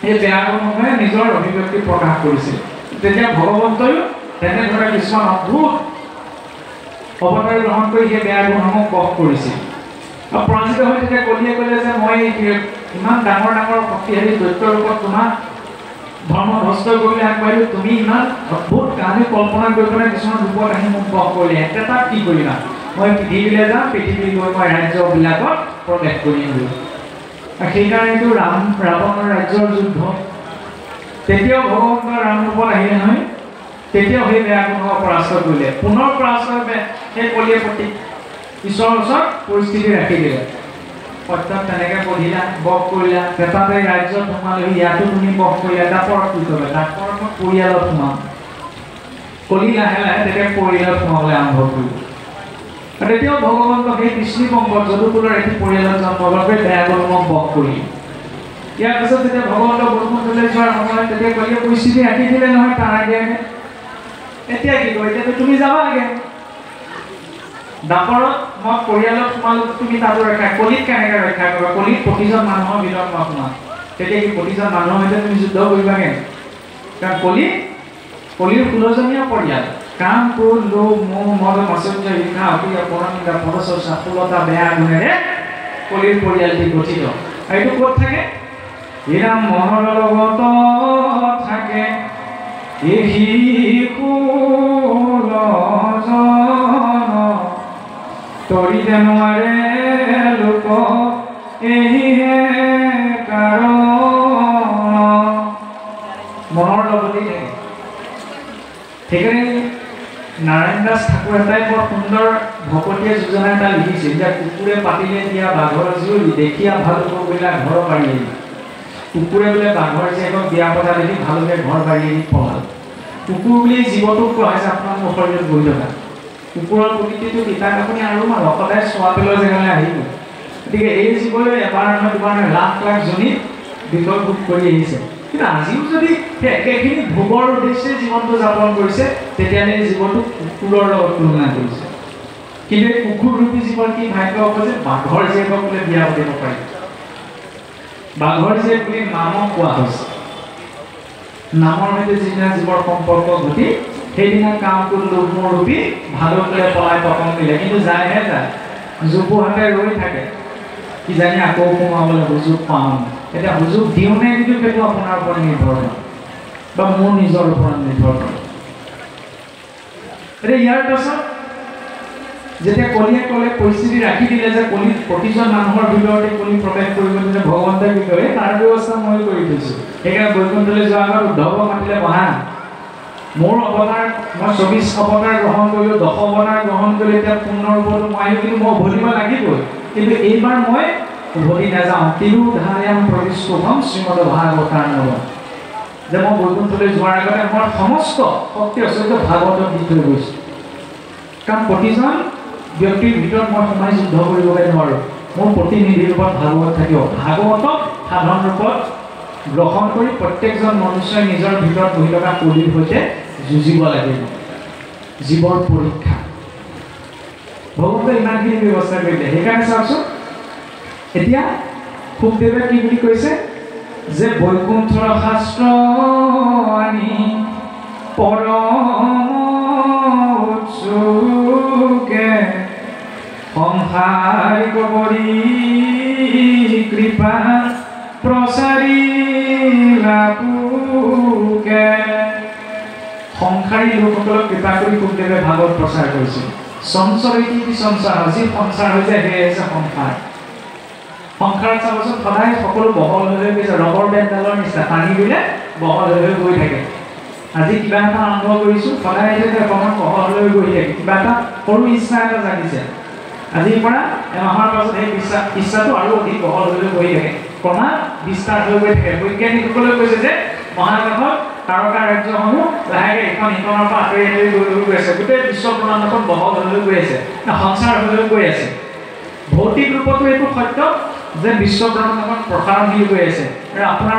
এই বেয়া গুণসমূহে নিজৰ অভিব্যক্তি প্ৰকাশ কৰিছিল। তেতিয়া ভগৱন্তয়ো তেনেধৰণে কিছুমান অদ্ভুত অৱতাৰ গ্ৰহণ কৰি সেই বেয়া গুণসমূহ বশ কৰিছিল। আৰু পৰাজিত হৈ তেতিয়া কলিয়ে ক'লে যে মই ইমান ডাঙৰ শক্তিশালী দৈত্য ৰূপত তোমাক ধৰ্ম ধ্বস্ত কৰিবলৈ আগবাঢ়িলোঁ, তুমি ইমান অদ্ভুত কাহিনী কল্পনা কৰি পেলাই কিছুমান ৰূপত আহি মোক বশ কৰিলে, এটা কি কৰিলা, মই পৃথিৱীলৈ যাম, পৃথিৱী গৈ মই ৰাজ্যবিলাকত প্ৰৱেশ কৰিম। আৰু সেইকাৰণেতো ৰাৱণৰ ৰাজ্যৰ যুদ্ধ। তেতিয়াও ভগৱন্তৰ ৰাম ৰূপত আহিলে নহয়, তেতিয়াও সেই বেয়া গুণক পৰাস্ত কৰিলে। পুনৰ পৰাস্ত সেই কলিয়ে প্ৰতি ঈশ্বৰৰ ওচৰত পৰিস্থিতি ৰাখি দিলে। সত্যত তেনেকৈ পঢ়িলা, বশ কৰিলা, তাতে ৰাজ্যত সোমালেহি, ইয়াতো তুমি বশ কৰিলা, দাপৰত কি কৰিবা, দাপৰত পৰিয়ালত সোমাম। কলি লাহে লাহে তেতিয়া পৰিয়ালত সোমাবলৈ আৰম্ভ কৰিল। আৰু তেতিয়াও ভগৱন্ত সেই কৃষ্ণপংকত যদুকুলৰ এটি পৰিয়ালত জন্মভাৱে বেয়া গুণক বশ কৰিল। ইয়াৰ পিছত যেতিয়া ভগৱন্ত বৈকুণ্ঠলৈ যোৱাৰ সময়ত তেতিয়া কলিয়ে পৰিস্থিতি ৰাখি দিলে নহয় তাৰ আগে আগে। এতিয়া কি কয়, এতিয়াতো তুমি যাব লাগে দাপৰত, মই পৰিয়ালত সোমালো, তুমি তাতো ৰক্ষা। কলিক কেনেকৈ ৰক্ষা কৰিবা, কলিক প্ৰতিজন মানুহৰ ভিতৰত মই সোমাম, তেতিয়া কি প্ৰতিজন মানুহৰ সৈতে তুমি যুদ্ধ কৰিবাগে? কাৰণ কলিৰ 16জনীয়া পৰিয়াল, কাম, ক্ৰোধ, লোভ, মোহ, মদ, মাচৰ্য, হিংসা, অসূয়া, পৰনিন্দা, পৰচৰ্চা, ষোলতা বেয়া গুণেৰে কলিৰ পৰিয়ালটি গঠিত। আৰু এইটো ক'ত থাকে? হীৰাম মহৰ লগত থাকে এই তৰিতে নোৱাৰে লোক এহিহে কাৰণ, মনৰ লগতেই থাকে। সেইকাৰণে নাৰায়ণ দাস ঠাকুৰ এটাই বৰ সুন্দৰ ভকতীয়া যোজনা এটা লিখিছিল যে কুকুৰে পাতিলে দিয়া বাঘৰ জুই, দেখিয়া ভালুকক বোলে ঘৰ বাৰী এৰি। কুকুৰে বোলে বাঘৰ জীয়েকক বিয়া পতা দেখি ভালুকে ঘৰ বাৰী এৰি পলাল। কুকুৰ বুলি জীৱটোক কোৱা হৈছে আপোনাৰ মোৰ শৰীৰত বহি থকা। কুকুৰৰ প্ৰকৃতিটো কিতাপ আপুনি আৰু মানুহ সদায় চোৱা পেলোৱা জেগালৈ আহিব। গতিকে এই জীৱলৈ এবাৰ নহয় দুবাৰ নহয় লাখ লাখ জনীত বিকল ভোগ কৰি আহিছে। কিন্তু আজিও যদি সেই একেখিনি ভোগৰ উদ্দেশ্যে জীৱনটো যাপন কৰিছে তেতিয়াহ'লে এই জীৱটো কুকুৰৰ লগত তুলনা কৰিছে। কিন্তু এই কুকুৰৰূপী জীৱন কি ভাগ্য হ'ব যে বাঘৰ জীয়েকক বোলে বিয়া পাতিব পাৰি। বাঘৰ জীয়েক বুলি নামক কোৱা হৈছে। নামৰ সৈতে যিদিনা জীৱৰ সম্পৰ্ক ঘটি সেইদিনা কাম লোভৰ ৰূপী ভালুকলে পলাই পতন দিলে। কিন্তু যায়হে যায়, জোপোহাতে ৰৈ থাকে, কিজানি আকৌ সোমাবলৈ সুযোগ পাওঁ। এতিয়া সুযোগ দিওঁ নে কিন্তু সেইটো আপোনাৰ ওপৰত নিৰ্ভৰ কৰে বা মোৰ নিজৰ ওপৰত নিৰ্ভৰ কৰে। এতিয়া ইয়াৰ পাছত যেতিয়া কলিয়ে ক'লে পৰিস্থিতি ৰাখি দিলে যে কলিত প্ৰতিজন মানুহৰ ভিতৰতে কলি প্ৰৱেশ কৰিব দিলে, ভগৱন্তই কি কৰে তাৰ ব্যৱস্থা মই কৰি থৈছোঁ। সেইকাৰণে বৈকুণ্ঠলৈ যোৱাৰ আগত উদ্ধৱক মাতিলে, বহা মোৰ অৱতাৰ, মই 24 অৱতাৰ গ্ৰহণ কৰিলোঁ, 10 অৱতাৰ গ্ৰহণ কৰিলোঁ, এতিয়া পূৰ্ণ ৰূপতো মই আহিলোঁ, কিন্তু মই উভতিব লাগিবই। কিন্তু এইবাৰ মই উভতি নাযাওঁ। তিৰুধায়াম প্ৰতিষ্ঠুভম শ্ৰীমদ ভাগৱতাৰ নৱ, যে মই বৈকুণ্ঠলৈ যোৱাৰ আগতে মই সমস্ত শক্তি ঐশ্বৰ্য ভাগৱতত দি থৈ গৈছোঁ। কাৰণ প্ৰতিজন ব্যক্তিৰ ভিতৰত মই সোমাই যুদ্ধ কৰিবগৈ নোৱাৰোঁ। মোৰ প্ৰতিনিধি ৰূপত ভাগৱত থাকিব। ভাগৱতক সাধন ৰূপত গ্ৰহণ কৰি প্ৰত্যেকজন মনুষ্যই নিজৰ ভিতৰত বহি থকা কলিৰ সৈতে যুঁজিব লাগিব। জীৱৰ পৰীক্ষা ভগৱন্তই ইমানখিনি ব্যৱস্থা কৰিলে। সেইকাৰণে চাওকচোন এতিয়া শুকদেৱে কি বুলি কৈছে যে বৈকুণ্ঠৰ শাস্ত্ৰ আনি পৰম উৎসুকে সংসাৰিক কৰি কৃপা প্ৰচাৰিলা পুকে। সংসাৰী লোকসকলক কৃপা কৰি কোনদেৱে ভাগৱত প্ৰচাৰ কৰিছিল সংসাৰীতি সংসাৰ যি সংসাৰ হৈ যায় সেয়ে হৈছে সংসাৰ সংসাৰত চাবচোন সদায় সকলো বহল হৈ গৈছে ৰবৰ বেণ্ডালৰ নিচিনা পানী দিলে বহল হৈ গৈ থাকে আজি কিবা এটা আৰম্ভ কৰিছোঁ সদায় যেতিয়া অকণমান বহল হৈ গৈ থাকে কিবা এটা সৰু ইচ্ছা এটা জাগিছে আজিৰ পৰা এমাহৰ পাছত সেই ইচ্ছাটো আৰু অধিক বহল হৈ গৈ থাকে ক্ৰমাৎ বিস্তাৰ হৈ গৈ থাকে বৈজ্ঞানিকসকলে কৈছে যে মহাকাশত তাৰকা ৰাজ্যসমূহ লাহেকৈ এখন ইখনৰ পৰা আঁতৰি আঁতৰি গৈ আছে গোটেই বিশ্ব ব্ৰহ্মাণ্ডখন বহল হৈ গৈ আছে সংসাৰ হৈ গৈ আছে ভৌতিক ৰূপতো এইটো সত্য যে বিশ্ব ব্ৰহ্মাণ্ডখন প্ৰসাৰণশীল হৈ আছে আৰু আপোনাৰ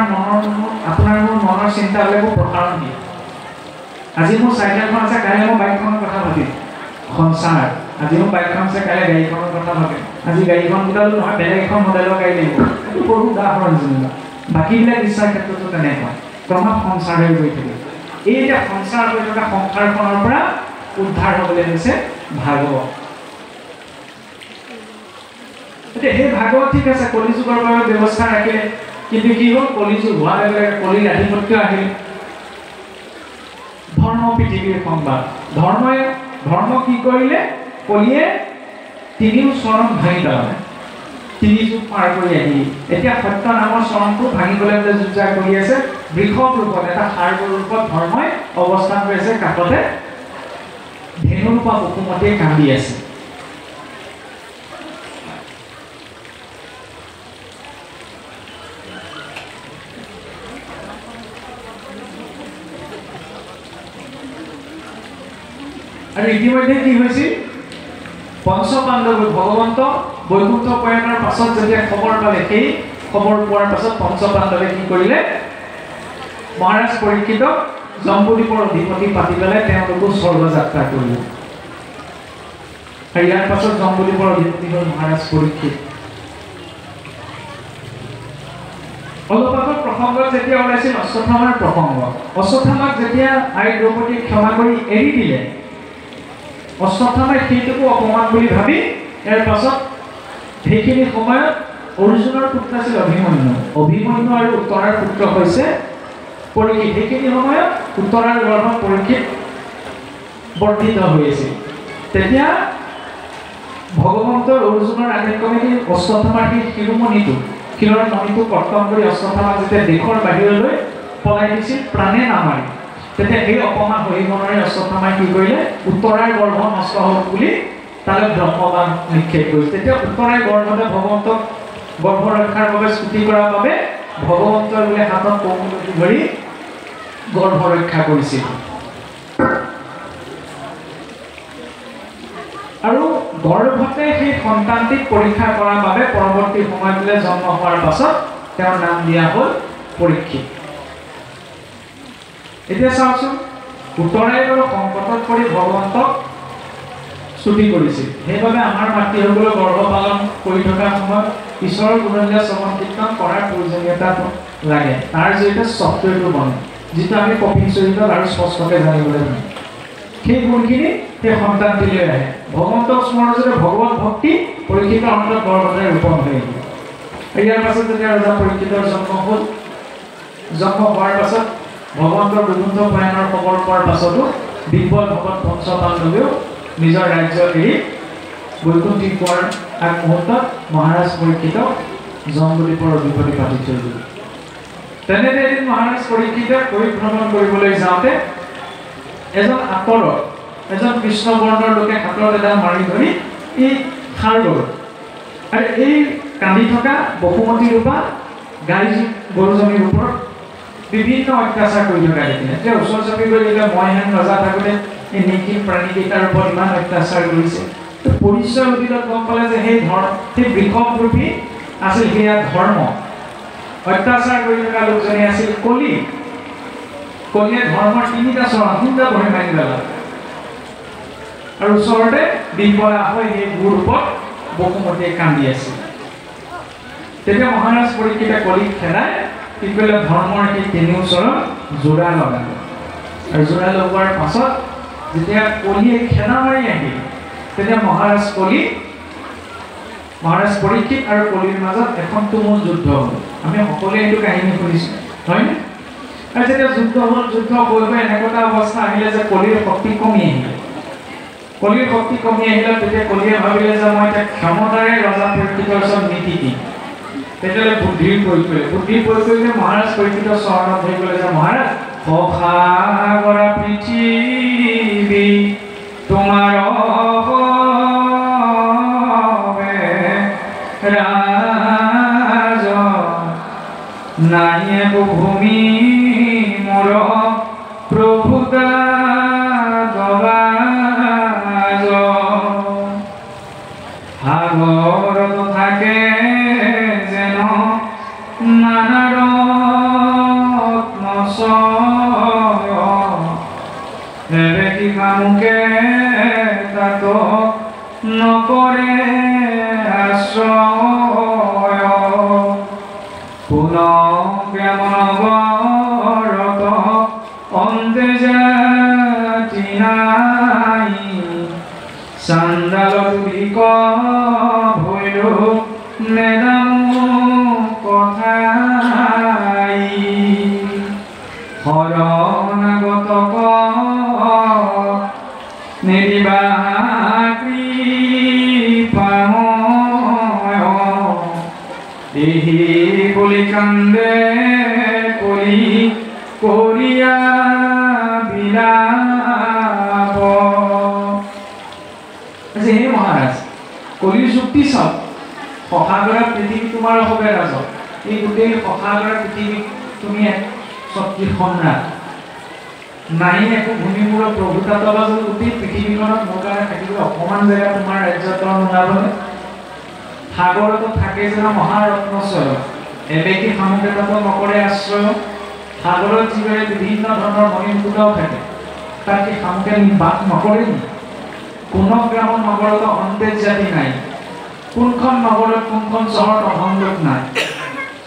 মোৰ মনৰ চিন্তাবিলাকো প্ৰসাৰণশীল আজি মোৰ চাইকেলখন আছে কাইলৈ মই বাইকখনৰ কথা ভাবিম সংসাৰ আজি মোৰ বাইকখন আছে কাইলৈ গাড়ীখনৰ কথা ভাবিম আজি গাড়ীখন গোটালো নহয় বেলেগ এখন মডেলৰ গাড়ী লাগিব এইটো সৰু উদাহৰণ যেনিবা বাকীবিলাক ইচ্ছাৰ ক্ষেত্ৰতো তেনেকুৱা ক্ৰমাৎ সংসাৰ হৈ গৈ থাকে এই যে সংসাৰ হৈ থকা সংসাৰখনৰ পৰা উদ্ধাৰ হ'বলৈ হৈছে ভাগৱত এতিয়া সেই ভাগৱত ঠিক আছে কলিযুগৰ বাবে ব্যৱস্থা ৰাখিলে কিন্তু কি হ'ল কলিযুগ হোৱাৰ লগে লগে কলিৰ আধিপত্য আহিল ধৰ্ম পৃথিৱীৰ সংবাদ ধৰ্ম কি কৰিলে কলিয়ে তিনিও চৰণ ভাঙি পেলালে তিনি যুগ পাৰ কৰি আহি এতিয়া সত্য নামৰ চৰণটো ভাঙিবলৈ যুঁজা কৰি আছে বৃষভ ৰূপত এটা সাৰ ৰূপত ধৰ্মই অৱস্থান কৰি আছে কাষতে ধেনুৰূপা বসুমতীয়ে কান্দি আছে আৰু ইতিমধ্যে কি হৈছিল পঞ্চ পাণ্ডৱ ভগৱন্ত বৈকুণ্ঠ প্ৰয়াণৰ পাছত যেতিয়া খবৰ পালে সেই খবৰ পোৱাৰ পাছত পঞ্চ পাণ্ডৱে কি কৰিলে মহাৰাজ পৰীক্ষিতক জম্বুদ্বীপৰ অধিপতি পাতি পেলাই তেওঁলোকো স্বৰ্গযাত্ৰা কৰিলে আৰু ইয়াৰ পাছত জম্বুদ্বীপৰ অধিপতি হ'ল মহাৰাজ পৰীক্ষিত অলপ আগত প্ৰসংগত যেতিয়া ওলাইছিল অশ্বত্থামাৰ প্ৰসংগ অশ্বত্থামাক যেতিয়া আই দ্ৰৌপদীক ক্ষমা কৰি এৰি দিলে অশ্বত্থামাই সেইটোকো অপমান বুলি ভাবি ইয়াৰ পাছত সেইখিনি সময়ত অৰ্জুনৰ পুত্ৰ আছিল অভিমন্যু আৰু উত্তৰাৰ পুত্ৰ হৈছে পৰীক্ষিত সেইখিনি সময়ত উত্তৰাৰ গৰ্ভত পৰীক্ষিত বৰ্ধিত হৈ আছিল তেতিয়া ভগৱন্তৰ অৰ্জুনৰ আদেশক্ৰমে সেই অশ্বত্থামাৰ সেই শিৰৰ মণিটো কৰ্তন কৰি অশ্বত্থামাক যেতিয়া দেশৰ বাহিৰলৈ পলাই দিছিল প্ৰাণে নামাৰি তেতিয়া সেই অপমান সহিব নোৱাৰি অশ্বত্থামাই কি কৰিলে উত্তৰাৰ গৰ্ভ নষ্ট হওক বুলি তালৈ ব্ৰহ্মবাণ নিক্ষেপ কৰিছিল তেতিয়া উত্তৰাৰ গৰ্ভতে ভগৱন্তক গৰ্ভ ৰক্ষাৰ বাবে স্তুতি কৰাৰ বাবে ভগৱন্তৰ বোলে হাতত কৌমুদী ধৰি গৰ্ভ ৰক্ষা কৰিছিল আৰু গৰ্ভতে সেই সন্তানটিক পৰীক্ষা কৰাৰ বাবে পৰৱৰ্তী সময়টোলৈ জন্ম হোৱাৰ পাছত তেওঁৰ নাম দিয়া হ'ল পৰীক্ষিত এতিয়া চাওকচোন উত্তৰাই বাৰু সংকটত পৰি ভগৱন্তক স্তুতি কৰিছিল সেইবাবে আমাৰ মাতৃসকলে গৰ্ভ পালন কৰি থকা সময়ত ঈশ্বৰৰ গুণলীলা শ্ৰৱণ কীৰ্তন কৰাৰ প্ৰয়োজনীয়তা লাগে তাৰ জৰিয়তে ছফ্টৱেৰটো বনে যিটো আমি কপিল চৰিত্ৰত আৰু স্পষ্টকৈ জানিবলৈ পাওঁ সেই গুণখিনি সেই সন্তানটিলৈ আহে ভগৱন্তক স্মৰণ যে ভগৱত ভক্তি পৰীক্ষিতৰ অন্তত গৰ্ভতে ৰোপণ হৈ আহিল ইয়াৰ পাছত যেতিয়া ৰজা পৰীক্ষিতৰ জন্ম হ'ল জন্ম হোৱাৰ পাছত ভগৱন্তৰ বৈকুণ্ঠ প্ৰয়াণৰ খবৰ পোৱাৰ পাছতো দিব্য ভগত পঞ্চ পাণ্ডৱেও নিজৰ ৰাজ্য এৰি বৈকুণ্ঠী পোৱাৰ আগমুহূৰ্তত মহাৰাজ পৰীক্ষিতক জম্বুদ্বীপৰ অধিপতি পাতি থৈ দিলে তেনেতে এদিন মহাৰাজ পৰীক্ষিতে পৰিভ্ৰমণ কৰিবলৈ যাওঁতে এজন আঁতৰত এজন কৃষ্ণবৰ্ণৰ লোকে হাতত এডাল মাৰি ধৰি এই সাৰ গৰু আৰু এই কান্দি থকা বসুমতী ৰূপা গাই গৰুজনীৰ ওপৰত বিভিন্ন অত্যাচাৰ কৰি থকা দেখিলে এতিয়া ওচৰ চাপি গৈ দিলে মই হেন ৰজা থাকোঁতে এই নিখিল প্ৰাণীকেইটাৰ ওপৰত ইমান অত্যাচাৰ কৰিছে পৰিচয় অতীতত গম পালে যে সেই বৃষভ ৰূপী আছিল সেয়া ধৰ্ম অত্যাচাৰ কৰি থকা লোকজনী আছিল কলিয়ে ধৰ্মৰ তিনিটা বহি মাৰি পেলালে আৰু ওচৰতে বিপদা হৈ সেই গুৰ ওপৰত বসুমতীয়ে কান্দি আছিল তেতিয়া মহাৰাজ পৰীক্ষিতে কলিক খেদাই কি কৰিলে ধৰ্মৰ সেই তিনিও চৰণ জোৰা লগালে আৰু জোৰা লগোৱাৰ পাছত যেতিয়া কলিয়ে খেদা মাৰি আহিল তেতিয়া মহাৰাজ পৰীক্ষিত আৰু কলিৰ মাজত এখন তুমুল যুদ্ধ হ'ল আমি সকলোৱে এইটো কাহিনী শুনিছোঁ হয়নে আৰু যেতিয়া যুদ্ধ হ'ল যুদ্ধ কৰিব এনেকুৱা অৱস্থা আহিলে যে কলিৰ শক্তি কমি আহিলে কলিৰ শক্তি কমি আহিলে তেতিয়া কলিয়ে ভাবিলে যে মই এতিয়া ক্ষমতাৰে ৰজা পৰীক্ষিতৰ ওচৰত নীতি দিম তেতিয়ালে বুদ্ধিৰ প্ৰয়োগ কৰিলে মহাৰাজ পৰীক্ষিতৰ চৰণত ধৰি গ'লে যে মহাৰাজ অসাগৰা পৃথিৱী তোমাৰ ৰাজ নাই একো ভূমি মোৰ প্ৰভুতা গবাজ সাগৰত থাকে যেন নানা এবেকি কামুকে তাত নকৰে আশ্ৰয় পুনঃ অন্তে জাতি নাই চান্দালত বিক ভৈল নেদামো কথাই শৰণাগত নিদিবা কৃপাময় এই বুলি কান্দে কলি কৰিয়া বিলাপ হে মহাৰাজ কলিৰ যুক্তি চাওক সখাগৰা পৃথিৱী তোমাৰ হবে ৰাজ এই গোটেই সখাগৰা পৃথিৱী তুমি শক্তি সম্ৰাট নাই একো ভূমিমূৰ প্ৰভুতা তলত গোটেই পৃথিৱীখনত মোৰ কাৰণে থাকিবলৈ অকণমান জেগা তোমাৰ ৰাজ্যত নোলাবলৈ সাগৰত থাকে যেন মহাৰত্নস্বয় এবেকি শামুকে তাত নকৰে আশ্ৰয় সাগৰত যিদৰে বিভিন্ন ধৰণৰ মণিমুকুতাও থাকে তাত কি শামুকে বাস নকৰে নি কোনো গ্ৰামত নগৰত অন্তেজ জাতি নাই কোনখন নগৰত কোনখন চহৰত অসংযোগ নাই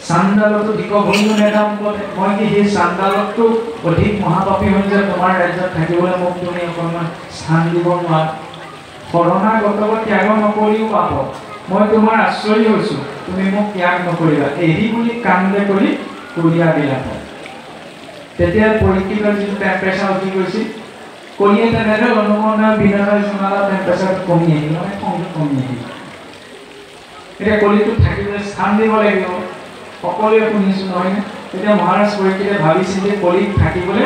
চান্দালতো দিক ভৈলো নেদাম মই কি সেই চান্দালতটো অধিক মহাপাপী হৈ যে তোমাৰ ৰাজ্যত থাকিবলৈ মোক তুমি অকণমান স্থান দিব নোৱাৰা শৰণাগত ত্যাগ নকৰিও পাব মই তোমাৰ আশ্ৰয় হৈছোঁ তুমি মোক ত্যাগ নকৰিবা এৰি বুলি কান্দে কৰি কৰিয়া বিলাপ তেতিয়া পৰীক্ষিতৰ যিটো টেম্পাৰেচাৰ উঠি গৈছিল কলিয়ে তেনেদৰে অনুমোদন বিনাশৰ জনালা টেম্পাৰেচাৰ কমি আহিল মানে সংযোগ কমি আহিল এতিয়া কলিটোত থাকিবলৈ স্থান দিব লাগিব সকলোৱে শুনিছোঁ নহয়নে তেতিয়া মহাৰাজ পৰীক্ষিতে ভাবিছিল যে কলিত থাকিবলৈ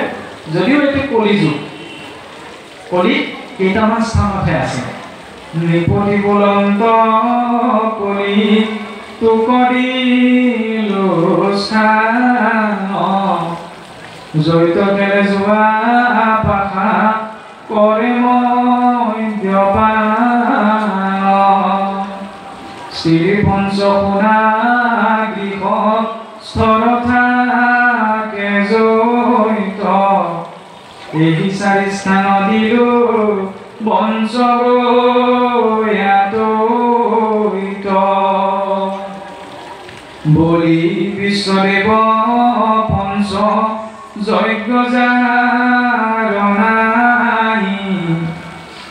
যদিও এতিয়া কলিযুগ কলি কেইটামান স্থানতহে আছে নৃপতি বুলন্ত কলি তুকৰিলো স্থান জড়িত কেলে যোৱা পাখা কৰে মই দ্যপান শ্ৰী পঞ্চ শুনা গৃহ স্থৰ থাকে জড়িত এই চাৰি স্থান দিলো বঞ্চ বলি বিশ্বদেৱ পঞ্চ যজ্ঞ জাৰণাই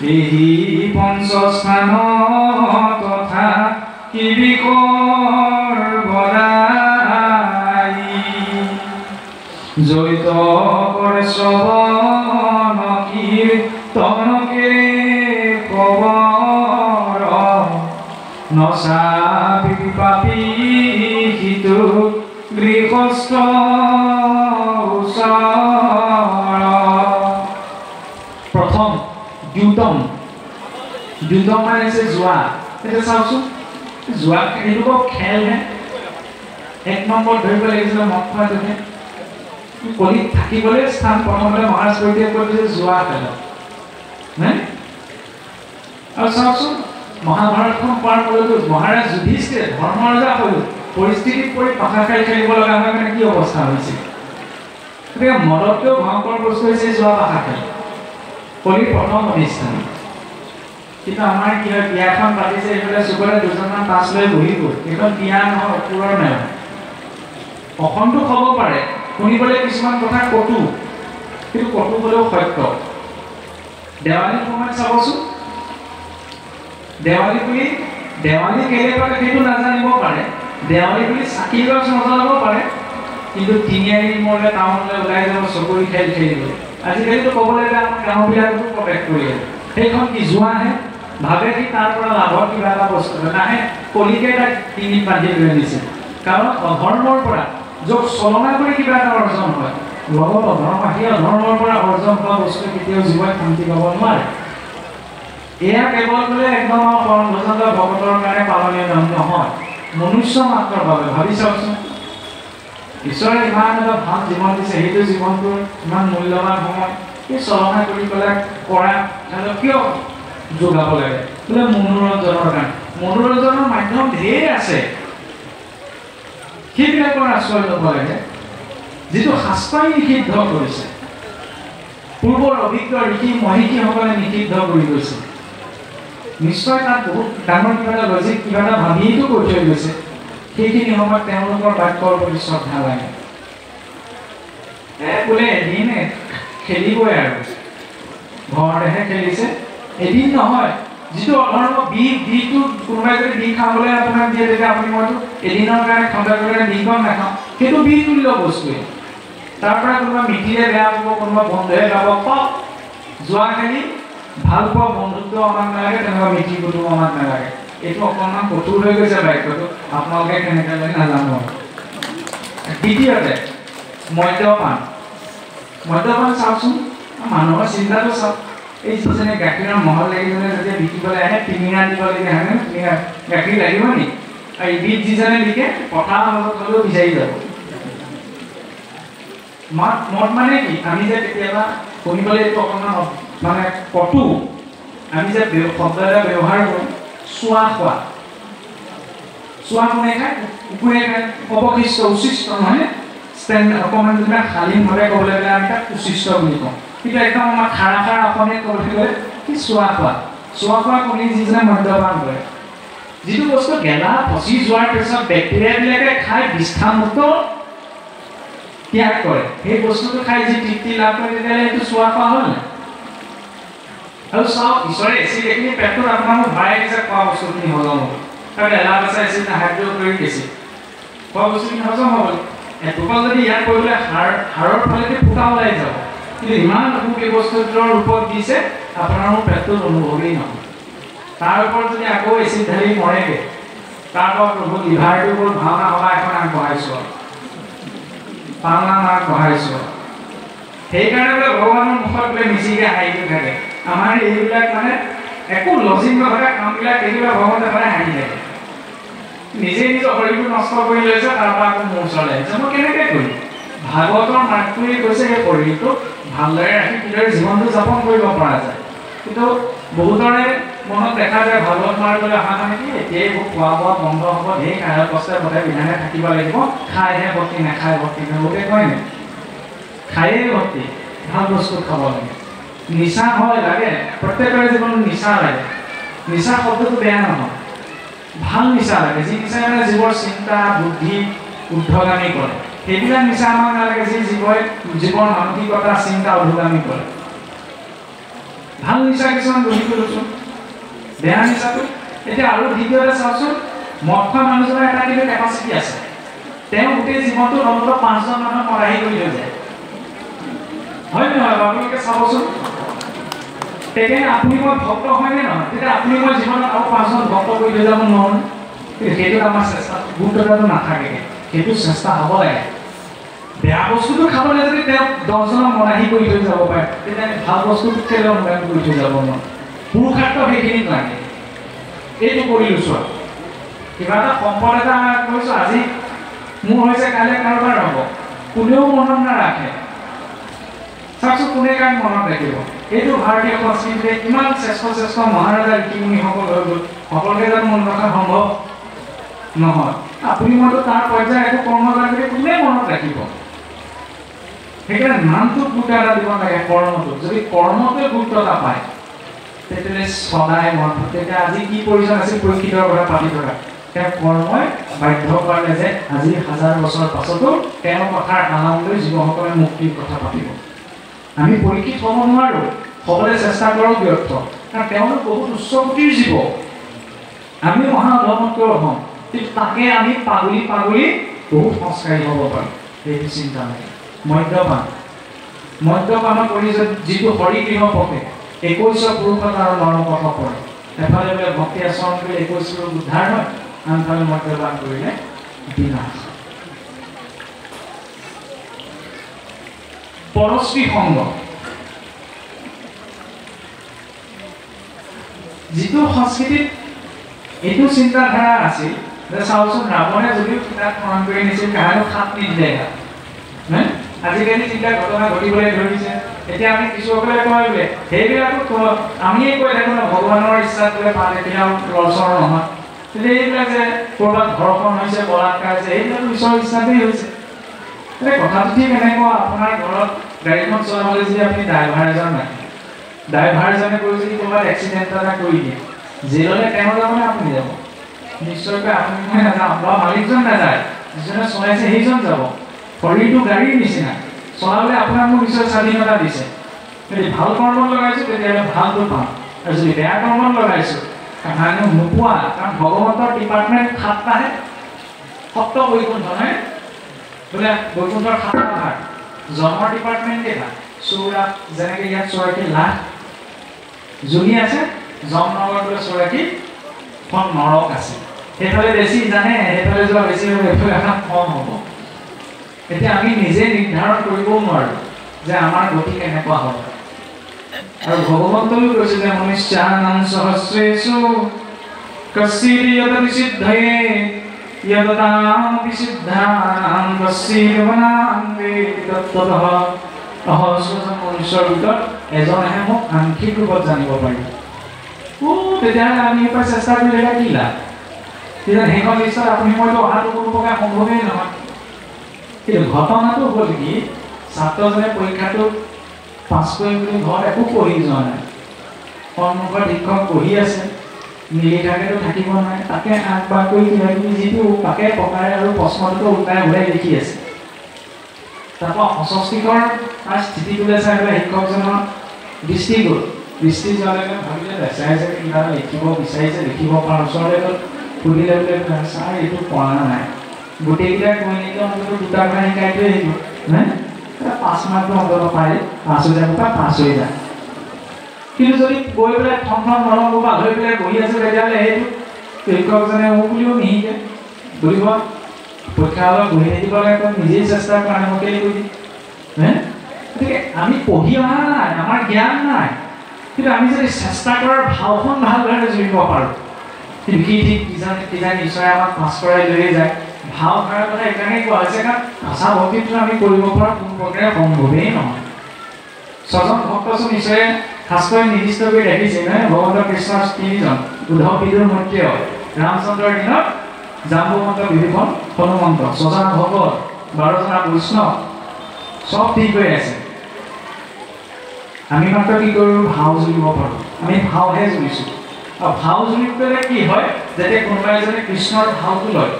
এই পঞ্চস্থান তথা কি বিকৰ বৰাই জড়িত কৰে শ্ৰৱণ কীৰ্তনকে খবৰ নচাবি পাপী সিটো গৃহস্থ প্ৰথম দ্যুতম মানে হৈছে যোৱা এতিয়া চাওকচোন যোৱা এইটো খেলহে এক নম্বৰ ধৰিব লাগিছিল মদ খোৱাটোহে কলিত থাকিবলৈ স্থান প্ৰথমতে মহাৰাজ পৰীক্ষিতে কৈছে যোৱা খেল আৰু চাওকচোন মহাভাৰতখন পাৰ কৰিলো মহাৰাজ যুধিষ্ঠিৰে ধৰ্ম ৰজা হ'ল পৰিস্থিতিত পৰি পাখা খেলিব লগা হয় মানে কি অৱস্থা হৈছিল গতিকে মদতকৈও ভয়ংকৰ বস্তু হৈছে যোৱা পাখা খেল কলিৰ প্ৰথম অনুষ্ঠান কিন্তু আমাৰ কি হয় বিয়াখন পাতিছে এইফালে চুকতে দুজনমান পাছ লৈ বহি গ'ল এইখন বিয়া নহয় অপুৰৰ মেলা অসন্তোষ হ'ব পাৰে শুনিবলৈ কিছুমান কথা কটু কিন্তু কটু হ'লেও সত্য দেৱালীৰ সময়ত চাবচোন দেৱালী কেলে পাতে সেইটো নাজানিব পাৰে দেৱালী বুলি চাকি গছ নজ্বলাব পাৰে কিন্তু তিনিআলি মূৰলৈ টাউনলৈ ওলাই যাব চকৰি খেল খেলিবলৈ। আজিকালিতো ক'বলৈ গ'লে আমাৰ গাঁওবিলাকতো প্ৰৱেশ কৰি আছে। সেইখন কি যোৱাহে ভাবে কি তাৰ পৰা লাভৰ কিবা এটা বস্তু নাহে, কলিকে তাক ডিঙিত বান্ধি লৈ আনিছে। কাৰণ অধৰ্মৰ পৰা যোগ চলনা কৰি কিবা এটা অৰ্জন হয়, লগত অধৰ্ম সেই অধৰ্মৰ পৰা অৰ্জন হোৱা বস্তু কেতিয়াও জীৱই শান্তি পাব নোৱাৰে। এয়া কেৱল বোলে একদম পৰমভজন্ত ভকতৰ কাৰণে পালনীয় নিয়ম নহয়, মনুষ্য মাত্ৰৰ বাবে। ভাবি চাওকচোন, ঈশ্বৰে ইমান এটা ভাল জীৱন দিছে, সেইটো জীৱনটোৰ ইমান মূল্যৱান সময় এই চলনা কৰি পেলাই কৰা কিয় যোগাব লাগে? বোলে মনোৰঞ্জনৰ কাৰণে। মনোৰঞ্জনৰ মাধ্যম ঢেৰ আছে, সেইবিলাকৰ আশ্ৰয় ল'ব লাগে, যিটো শাস্ত্ৰই নিষিদ্ধ কৰিছে, পূৰ্বৰ অভিজ্ঞ ঋষি মহিষীসকলে নিষিদ্ধ কৰি গৈছে। নিশ্চয় তাত বহুত ডাঙৰ কিবা এটা লজিক কিবা এটা ভাবিয়েইতো কৈ থৈ গৈছে। সেইখিনি সময়ত তেওঁলোকৰ বাক্যৰ প্ৰতি শ্ৰদ্ধা লাগে। বোলে এদিন খেলিবই আৰু ঘৰতেহে খেলিছে, এদিন নহয়। যিটো অধৰ্ম বিটো কোনোবাই যদি বি খাবলৈ আপোনাক দিয়ে, তেতিয়া আপুনি মইতো এদিনৰ কাৰণে খন্দাৰ কাৰণে বিকণ নাখাওঁ, সেইটো বি তুল্য বস্তুৱে। তাৰ পৰা কোনোবা মিঠিৰে বেয়া পাব, কোনোবা বন্ধুৱে গাব, পাওক যোৱা খেলি ভাল পোৱা বন্ধুত্ব আমাক নালাগে, তেনেকুৱা মিঠি কুটুম আমাক নালাগে। এইটো অকণমান কঠোৰ হৈ গৈছে বাক্যটো, আপোনালোকে কেনেকৈ লয় নাজানো। দ্বিতীয়তে মদ্যপান। মদ্যপান চাওকচোন, মানুহৰ চিন্তাটো চাওক। এই যিজনে গাখীৰৰ মহল লাগিজনে যেতিয়া বিকিবলৈ আহে, টিঙিঙা দিবলগীয়া হয়নে? গাখীৰ লাগিব নি? আৰু ইবিধ যিজনে বিকে পথাৰ মাজত হ'লেও বিচাৰি যাব। মদ মানে কি? আমি যে কেতিয়াবা শুনিবলৈ এইটো অকণমান মানে কটু, আমি যে শব্দ এটা ব্যৱহাৰ কৰোঁ, চোৱা খোৱা। চোৱা কোনে খায়? কুকুৰে খায়। অৱশিষ্ট উচিষ্ট নহয়, অকণমান যেনিবা শালীনভাৱে ক'বলৈ গ'লে আমি তাক উচিষ্ট বুলি কওঁ। কিন্তু একদম আমাৰ খাৰা অসমীয়া ক'বলৈ গ'লে কি চোৱা খোৱা। চোৱা খোৱা কোনে? যিজনে মদ্যপান কৰে। যিটো বস্তু গেলা পচি যোৱাৰ পিছত বেক্টেৰিয়াবিলাকে খাই বিষ্ঠামুক্ত ত্যাগ কৰে, সেই বস্তুটো খাই যি তৃপ্তি লাভ কৰে, তেতিয়াহ'লে সেইটো চোৱা খোৱা হ'ল নাই? আৰু চাওক, ঈশ্বৰে এচিড এইখিনি পেটটোত আপোনালোক ভৰাই দিছে খোৱা বস্তুখিনি হজম হ'ব। কাৰণ এলাহ আছে এচিড হাইড্ৰ'ট কৰি দিছে, খোৱা বস্তুখিনি হজম হ'বলৈ। এটোপাল যদি ইয়াত কৰিবলৈ হাড়ৰ ফালেদি ফুটা ওলাই যাব, কিন্তু ইমান অসুখ এই বস্তুটোৰ ৰূপত দিছে, আপোনাৰো পেটটোত অনুভৱেই নহয়। তাৰ ওপৰত যদি আকৌ এচিড ঢালি মৰেগৈ, তাৰপৰা প্ৰভু লিভাৰটোৰ ওপৰত ভাওনা সভা এখন আগবঢ়াইছোঁ, পাওনা আগবঢ়াইছোঁ। সেইকাৰণে বোলে ভগৱানৰ মুখত বোলে মিচিকে হাঁহি থাকে। আমাৰ এইবিলাক মানে একো লজিক নথকা কামবিলাক দেখিলে ভগৱানে সদায় হাঁহি থাকে। নিজে নিজৰ শৰীৰটো নষ্ট কৰি লৈছে, তাৰপৰা আকৌ মোৰ ওচৰলৈ আহিছে। মই কেনেকৈ কৰিম? ভাগৱতৰ মাতটোৱে কৈছে সেই শৰীৰটো ভালদৰে ৰাখি কিদৰে জীৱনটো যাপন কৰিব পৰা যায়। কিন্তু বহুতৰে মনত দেখা যায় ভাগৱত মাৰিবলৈ অহা মানে কি, এতিয়াই খোৱা বোৱা বন্ধ হ'ব, ঢেৰ খাই কষ্টে বধাই বিধানে থাকিব লাগিব, খাইহে ভক্তি, নাখাই ভক্তি। বহুতে কয় নে খায়েই ভক্তি, ভাল বস্তু খাব লাগে। নিচা হয় লাগে, প্ৰত্যেকৰে জীৱনত নিচা লাগে। নিচা শব্দটো বেয়া নহয়, ভাল নিচা লাগে। যি নিচাই মানে জীৱৰ চিন্তা বুদ্ধি ঊৰ্ধ্বগামী কৰে, সেইবিলাক নিচা আমাক নালাগে। যি জীৱৰ মানসিকতা চিন্তা অধোগামী কৰে। ভাল নিচা কিছুমান গঢ়ি তোলোচোন, বেয়া নিচাটো। এতিয়া আৰু দ্বিতীয়তে চাওকচোন, মদ খোৱা মানুহজনৰ এটা কিন্তু কেপাচিটি আছে, তেওঁ গোটেই জীৱনটো অন্ততঃ 5জন মানুহক মৰাহি কৰি লৈ যায়, হয় নহয়? আপোনালোকে চাবচোন, তেতিয়াই আপুনি মই ভক্ত হয়নে নহয়? তেতিয়া আপুনি মই জীৱনত আৰু 5জন ভক্ত কৰি লৈ যাব নোৱাৰোঁ। সেইটোত আমাৰ চেষ্টা গুৰুত্বটো নাথাকে, সেইটো চেষ্টা হ'ব লাগে। বেয়া বস্তুটো খাবলৈ যদি তেওঁ 10জনক মৰাহি কৰি থৈ যাব পাৰে, তেতিয়া আমি ভাল বস্তুটো কেলৈ অনুগামী কৰি থৈ যাব নোৱাৰোঁ? পুৰুষাৰ্থ সেইখিনিত লাগে। এইটো কৰিলোঁ চোৱা, কিবা এটা সম্পদ এটা কৈছোঁ, আজি মোৰ হৈছে কাইলৈ কাৰোবাৰ হ'ব, কোনেও মনত নাৰাখে। চাওকচোন কোনে কাক মনত ৰাখিব? এইটো ভাৰতীয় সংস্কৃতিতে ইমান শ্ৰেষ্ঠ মহাৰাজা ঋষিমুনিসকল হৈ গ'ল, সকলোকে জানো মনত ৰখা সম্ভৱ নহয়? আপুনি মইতো তাৰ পৰ্যায়ৰ একো কৰ্মকাণ্ডকে কোনে মনত ৰাখিব? সেইকাৰণে নামটোত গুৰুত্ব এটা দিব লাগে, কৰ্মটোত। যদি কৰ্মটোৱে গুৰুত্ব এটা পায়, তেতিয়াহ'লে সদায় মনত। তেতিয়া আজি কি প্ৰয়োজন আছিল পৰীক্ষিতৰ কথা পাতি থকা? তেওঁ কৰ্মই বাধ্য কৰালে যে আজি 1000 বছৰ পাছতো তেওঁৰ কথাৰ আলাম লৈ জীৱসকলে মুক্তিৰ কথা পাতিব। আমি পৰীক্ষিত হ'ব নোৱাৰোঁ, হ'বলৈ চেষ্টা কৰাও ব্যৰ্থ, কাৰণ তেওঁলোক বহুত উচ্চকোটিৰ জীৱ, আমি মহা অধমতকৈ অধম। কিন্তু তাকে আমি পাগলি বহুত সংস্কাৰী হ'ব পাৰোঁ। সেইটো চিন্তা লাগে মদ্যপান কৰি যিটো হৰিগৃহ পকে 21 পুৰুষত আৰু নৰকত পৰে এফালে বোলে ভক্তি আচৰণ কৰিলে 21 পুৰুষ উদ্ধাৰ হয় আনফালে মদ্যপান কৰিলে বিনাশ পৰশ্ৰী সংগ যিটো সংস্কৃতিত এইটো চিন্তাধাৰা আছিল যে চাওকচোন ৰাৱণে যদিও কিতাপ প্ৰমাণ কৰি নিছিল কাহানিও খাপ নিদিলে আজিকালি চিন্তা ঘটনা ঘটিবলৈ ধৰিছে এতিয়া আমি কিছুসকলে কয় বোলে সেইবিলাকো আমিয়ে কৈ থাকোঁ ন ভগৱানৰ ইচ্ছাত বোলে পালে কেতিয়াও লৰচৰ নহয় তেতিয়া এইবিলাক যে ক'ৰবাত ঘৰখন হৈছে বলাৎকাৰ হৈছে এইবিলাক ঈশ্বৰৰ ইচ্ছাতেই হৈছে এতিয়া কথাটো ঠিক এনেকুৱা আপোনাৰ ঘৰত গাড়ীখন চলাবলৈ যদি আপুনি ড্ৰাইভাৰ এজন ৰাখে ড্ৰাইভাৰজনে কৰি যদি ক'ৰবাত এক্সিডেণ্ট এটা কৰি দিয়ে জেললৈ তেওঁ যাবনে আপুনি যাব নিশ্চয়কৈ আপুনি মই নাযাওঁ বা মালিকজন নাযায় যিজনে চলাইছে সেইজন যাব শৰীৰটো গাড়ীৰ নিচিনা চলাবলৈ আপোনাক মোক নিশ্চয় স্বাধীনতা দিছে যদি ভাল কৰ্মত লগাইছোঁ তেতিয়াহ'লে ভালটো পাম আৰু যদি বেয়া কৰ্মত লগাইছোঁ কাহানিও নোপোৱা কাৰণ ভগৱন্তৰ ডিপাৰ্টমেণ্ট 7টাহে সপ্ত বৈকুণ্ঠ নহয় বোলে বৈকুণ্ঠৰ 7টা ভাগ জন্মৰ ডিপাৰ্টমেণ্ট কেইটা চৌৰা যেনেকৈ ইয়াত 84 লাখ যোগী আছে জমনগৰ বোলে 84খন নৰক আছে সেইফালে বেছি জানে সেইফালে যোৱা বেছি হ'ব এইফালে এখন কম হ'ব এতিয়া আমি নিজে নিৰ্ধাৰণ কৰিবও নোৱাৰোঁ যে আমাৰ গতি কেনেকুৱা হ'ব আৰু ভগৱন্তয়ো কৈছে যে মনুষ্যানাং সহস্ৰেষু কশ্চিৎ যততি সিদ্ধয়ে যততামপি সিদ্ধানাং কশ্চিদৱনাং বেদি তত্ত্বতঃ সহস্ৰজন মনুষ্যৰ ভিতৰত এজনেহে মোক আংশিক ৰূপত জানিব পাৰিব তেতিয়াহ'লে আমি এইবাৰ চেষ্টা কৰিলে কি লাভ তেতিয়া সেইখন নিশ্চয় আপুনি মইতো অহাটো কোনো প্ৰকাৰ সম্ভৱেই নহয় কিন্তু ঘটনাটো হ'ল কি ছাত্ৰজনে পৰীক্ষাটো পাছ কৰিম বুলি ঘৰত একো পঢ়ি যোৱা নাই সন্মুখত শিক্ষক পঢ়ি আছে মিলি থাকেতো থাকিব নাই তাকে আগবাগ কৰি কিবা কিবি যিটো তাকে পকাৰে আৰু প্ৰশ্নটোতো উল্টাই ঘূৰাই লিখি আছে তাৰপৰা অস্বস্তিকৰ তাৰ স্থিতিটোলৈ চাই পেলাই শিক্ষকজনৰ দৃষ্টি গ'ল দৃষ্টি যোৱালৈকে ভাবিলে দেখাই যে কিবা লিখিব বিচাৰিছে লিখিব পাৰ ওচৰলৈ গ'ল সুধিলে বোলে ছাৰ এইটো পৰা নাই গোটেইকেইটাই কৈ নিলে অন্তত দুটা কথা শিকাই থৈ আহিব হে 5 মাৰ্কটো অন্তত পায় 5 হৈ যাব বা 5 হৈ যায় কিন্তু যদি গৈ পেলাই ঠন নৰম বা লৈ পেলাই বহি আছে তেতিয়াহ'লে সেইটো শিক্ষকজনে বুলিও নিশিকে বুলিব পৰীক্ষা হলত বহি থাকিব লাগে নিজেই চেষ্টা কৰা মতেই কৰি দিম হে গতিকে আমি পঢ়ি অহা নাই আমাৰ জ্ঞান নাই কিন্তু আমি যদি চেষ্টা কৰাৰ ভাওখন ভালদৰে জুৰিব পাৰোঁ কিন্তু কি ঠিক কিজানি ঈশ্বৰে আমাক পাছ কৰাই লৈয়ে যায় ভাও ধৰাৰ কথা এইকাৰণেই কোৱা হৈছে কাৰণ ভাষা ভক্তিটো আমি কৰিব পৰা কোনো প্ৰকাৰে সম্ভৱেই নহয় ছজন ভক্তচোন ঈশ্বৰে খাস কৰি নিৰ্দিষ্ট কৰি ৰাখিছে নহয় ভগৱন্ত কৃষ্ণৰ 3জন উদ্ধৱ বিদুৰ মৈত্ৰেয় ৰামচন্দ্ৰৰ দিনত জাম্বৱন্ত বিভীষণ হনুমন্ত 6জন ভগৱত 12জনা বৈষ্ণৱ সব ঠিক হৈ আছে আমি মাত্ৰ কি কৰোঁ ভাও জুৰিব পাৰোঁ আমি ভাওহে জুৰিছোঁ আৰু ভাও জুৰি পেলে কি হয় যেতিয়া কোনোবা এজনে কৃষ্ণৰ ভাওটো লয়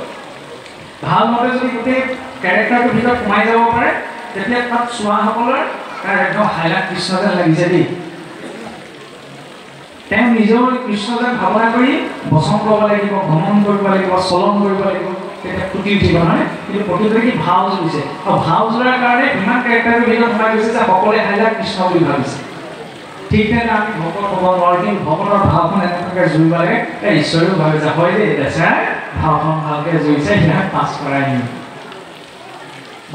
ভাল মতে যদি গোটেই কেৰেক্টাৰটোৰ ভিতৰত সোমাই যাব পাৰে তেতিয়া তাত চোৱাসকলৰ তাৰ একদম হাইলাইট কৃষ্ণ যেন লাগিছে দেই তেওঁ নিজৰ কৃষ্ণ যেন ভাৱনা কৰি বচন কৰিব লাগিব ভ্ৰমণ কৰিব লাগিব চলন কৰিব লাগিব তেতিয়া ফুটি উঠিব নহয় কিন্তু প্ৰকৃততে কি ভাও জুৰিছে আৰু ভাও জুৰাৰ কাৰণে ইমান কেৰেক্টাৰটোৰ ভিতৰত সোমাই গৈছে যে সকলোৱে হাইলাইট কৃষ্ণ বুলি ভাবিছে ঠিক তেনে আমি ভকত হ'ব নোৱাৰোঁ কিন্তু ভকতৰ ভাওখন এনেকুৱাকৈ জুৰিব লাগে ঈশ্বৰেও ভাবে যে হয় দেই দেচাই ভাওখন ভালকৈ জুৰিছে সিহঁত পাছ কৰাই নিম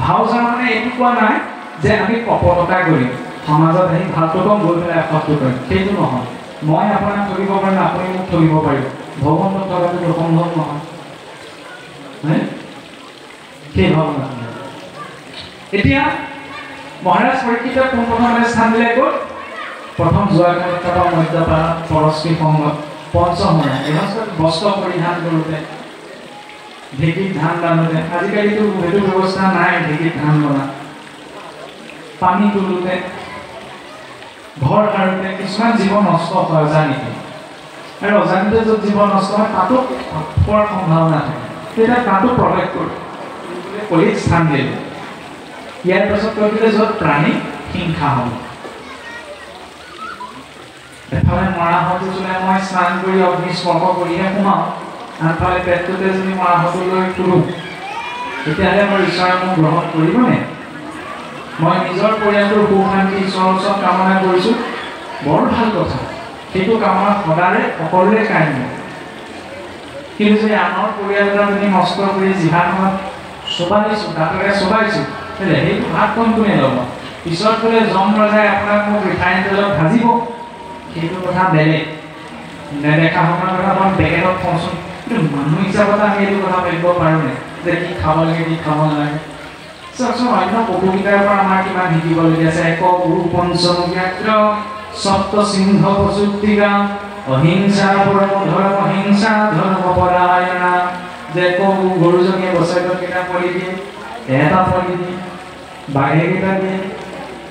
ভাও জনা মানে এইটো কোৱা নাই যে আমি কপটতা কৰিম সমাজত আহি ভালটো কম গৈ পেলাই এসত্য কৰিম সেইটো নহয় মই আপোনাক ঠগিব পাৰিম আপুনি মোক ঠগিব পাৰিব ভগৱন্তক ঠগাটো অসম্ভৱ নহয় সেই ভাৱনা এতিয়া মহাৰাজ পৰীক্ষিত পোনপ্ৰথমে স্থান দিলে ক'ত প্ৰথম যোৱা ক্ষেত্ৰত মদ্যপান পৰশ্ৰী সংগত পঞ্চমনা গৃহস্থত বস্ত্ৰ পৰিধান কৰোঁতে ঢেঁকীত ধান বান্ধোতে আজিকালিতো সেইটো ব্যৱস্থা নাই ঢেঁকীত ধান বনা পানী তোলোতে ঘৰ সাৰোঁতে কিছুমান জীৱন নষ্ট হয় অজানিতে আৰু অজানিতে য'ত জীৱন নষ্ট হয় তাতো পোৱাৰ সম্ভাৱনা থাকে তেতিয়া তাতো প্ৰৱেশ কৰোঁ কলিত স্থান দিলে ইয়াৰ পাছত কৈছিলে য'ত প্ৰাণী হিংসা হ'ব এফালে মৰা হয়তো চলে মই স্নান কৰি অগ্নি স্পৰ্শ কৰিহে সোমাওঁ আনফালে পেটটোতে যদি মৰা হয়তো লৈ তোলোঁ তেতিয়াহ'লে মোৰ ঈশ্বৰে মোক গ্ৰহণ কৰিবনে? মই নিজৰ পৰিয়ালটোৰ সুখ শান্তি ঈশ্বৰৰ ওচৰত কামনা কৰিছোঁ, বৰ ভাল কথা, সেইটো কামনা সদায় সকলোৰে কাহিনী। কিন্তু যদি আনৰ পৰিয়াল এটা যদি নষ্ট কৰি জিভাখনত চবাইছোঁ, দাঁতেৰে চবাইছোঁ, সেইটো ভাতখন কোনে ল'ব? পিছত বোলে জম ৰজাই আপোনাক মোক ৰিফাইন তেলত ভাজিব, সেইটো কথা বেলেগ। নেদেখা সময়ৰ কথা মই বেগেটত থওঁচোন, কিন্তু মানুহ হিচাপত আমি এইটো কথা ভাবিব পাৰোঁনে যে কি খাব লাগে কি খাব নালাগে? চাওকচোন অন্য পশুকেইটাৰ পৰা আমাৰ কিমান শিকিবলগীয়া আছে। এক গুৰু পঞ্চম ব্যাঘ্ৰ সপ্ত সিংহ প্ৰযুক্তিকা অহিংসা পৰম ধৰ্ম হিংসা ধৰ্ম পৰায়ণা। যে গৰুজনীয়ে বছৰেকত কেইটা পোৱালি দিয়ে? এটা পোৱালি দিয়ে। বাঘে কেইটা দিয়ে?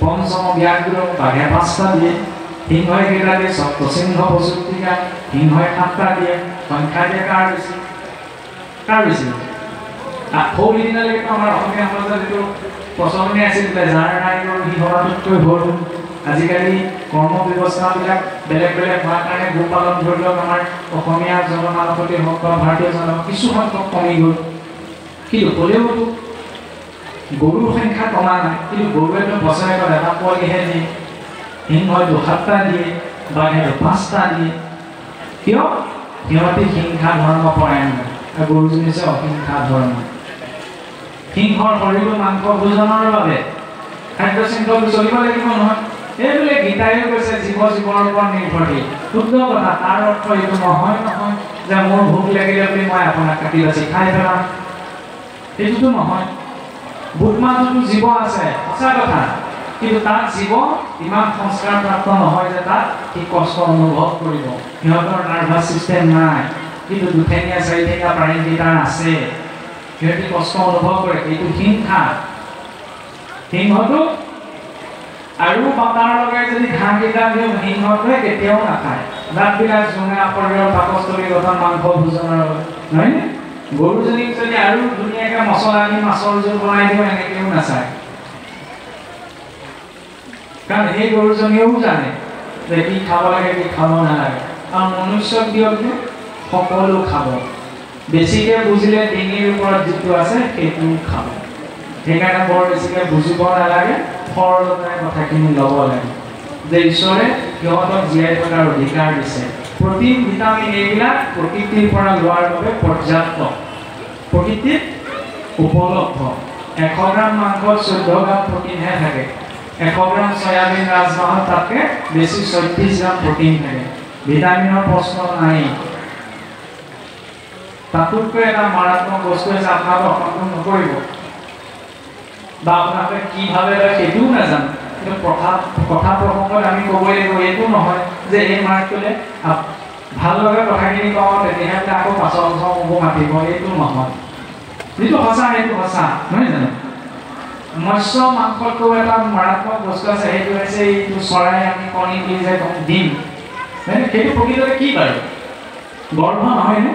পঞ্চম ব্যাঘ্ৰ বাঘে 5টা দিয়ে। সিংহই কেইটা দিয়ে? সপ্ত সিংহ প্ৰযুক্তিকা সিংহই 7টা দিয়ে। সংখ্যা দিয়ে কাৰ বেছি? কাৰ বেছি? সৰু দিনালৈকেতো আমাৰ অসমীয়া সমাজত যিটো প্ৰচলনে আছিল যে যাৰ নাই গৰু সি সবাতোতকৈ সৰু। আজিকালি কৰ্ম ব্যৱস্থাবিলাক বেলেগ বেলেগ হোৱাৰ কাৰণে গোপালন ধৰি লওক আমাৰ অসমীয়া জনমানসতে হওক বা ভাৰতীয় জনমানস কিছু সংখ্যক কমি গ'ল। কিন্তু হ'লেওতো গৰুৰ সংখ্যা কমা নাই, কিন্তু গৰুৱেতো বছৰেকত এটা পোৱালিহে দিয়ে। সিংহইতো 7টা দিয়ে, বাঘেতো 5টা দিয়ে। কিয়? সিহঁতে হিংসা ধৰ্ম পৰায়ণ, আৰু গৰুজনী হৈছে অহিংসা ধৰ্ম। সিংহৰ শৰীৰটো মাংস ভোজনৰ বাবে খাদ্য শৃংখলটো চলিব লাগিব নহয়। এইবোলে গীতায়ো কৈছে জীৱ জীৱৰ ওপৰত নিৰ্ভৰশীল। শুদ্ধ কথা, তাৰ অৰ্থ এইটো নহয় যে মোৰ ভোক লাগিলে বুলি মই আপোনাক কাটি বাছি খাই পেলাম, এইটোতো নহয়। বুটমাহটোতো জীৱ আছে, সঁচা কথা, কিন্তু তাত জীৱ ইমান সংস্কাৰ প্ৰাপ্ত নহয় যে তাত সি কষ্ট অনুভৱ কৰিব। সিহঁতৰ নাৰ্ভাছ ছিষ্টেম নাই, কিন্তু দুঠেঙীয়া চাৰিঠেঙীয়া প্ৰাণীকেইটা আছে, সিহঁতে কষ্ট অনুভৱ কৰে। এইটো হিংসা। সিংহটো আৰু তাৰ লগে যদি ঘাঁহকেইটা দিওঁ, সিংহটোৱে কেতিয়াও নাখায়। দাঁতবিলাক জোঙা, শৰীৰৰ পাকস্থলী গঠন মাংস ভোজনৰ বাবে, নহয়নে? গৰুজনীক যদি আৰু ধুনীয়াকৈ মছলা দি মাছৰ জোল বনাই দিওঁ, এনেকৈও নাচায়। কাৰণ সেই গৰুজনীয়েও জানে যে কি খাব লাগে কি খাব নালাগে। আৰু মনুষ্যক দিয়ক যে সকলো খাব, বেছিকৈ বুজিলে ডিঙিৰ ওপৰত যিটো আছে সেইটোও খাব। সেইকাৰণে বৰ বেছিকৈ বুজিব নালাগে, সৰলতাৰে কথাখিনি ল'ব লাগে যে ঈশ্বৰে সিহঁতক জীয়াই থকাৰ অধিকাৰ দিছে। প্ৰটিন ভিটামিন এইবিলাক প্ৰকৃতিৰ পৰা লোৱাৰ বাবে পৰ্যাপ্ত, প্ৰকৃতিত উপলব্ধ। 100 গ্ৰাম মাংসত 14 গ্ৰাম প্ৰটিনহে থাকে। 100 গ্ৰাম চয়াবিন ৰাজমাহত তাতকৈ বেছি 36 গ্ৰাম প্ৰটিন থাকে। ভিটামিনৰ প্ৰশ্ন নাই। তাতোতকৈ এটা মাৰাত্মক বস্তু হৈছে আপোনালোকে অসন্তুষ্ট নকৰিব বা আপোনালোকে কি ভাবে সেইটোও নাজানো, কিন্তু কথা প্ৰসংগত আমি ক'বই লাগিব। এইটো নহয় যে এই মাৰ্কটোলে ভাল লগা কথাখিনি কওঁ তেতিয়াহ'লে আকৌ পাছৰ বছৰ ক'ব মাতিব, এইটো নহয়। যিটো সঁচা সেইটো সঁচা, নহয় জানো? মৎস্য মাংসতকৈ এটা মাৰাত্মক বস্তু আছে, সেইটো হৈছে এইটো চৰাই আমি কণী দি যে ডিম, সেইটো প্ৰকৃততে কি বাৰু? গৰ্ভ নহয়নে?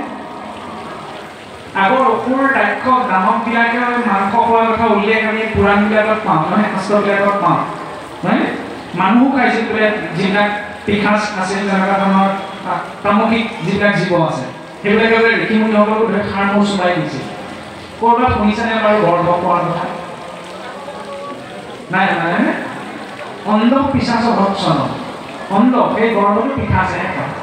আগৰ অসুৰ ৰাক্ষস দানৱবিলাকে মাংস খোৱাৰ কথা উল্লেখ আমি পুৰাণবিলাকত পাওঁ, নহয়? শাস্ত্ৰবিলাকত পাওঁ, নহয়? মানুহো খাইছিল বোলে, যিবিলাক পিশাচ আছিল, তেনেকুৱা ধৰণৰ তামসিক যিবিলাক জীৱ আছে, সেইবিলাকে বোলে ঋষিমুনিসকলকো ধৰি সাৰ মূৰ চুবাই দিছিল। ক'ৰবাত শুনিছেনে বাৰু গৰ্ভ খোৱাৰ কথা? নাই নাই। অন্ধ পিশাচ ভক্ষণ, অন্ধ সেই গৰ্ভটো পিশাচেহে খায়।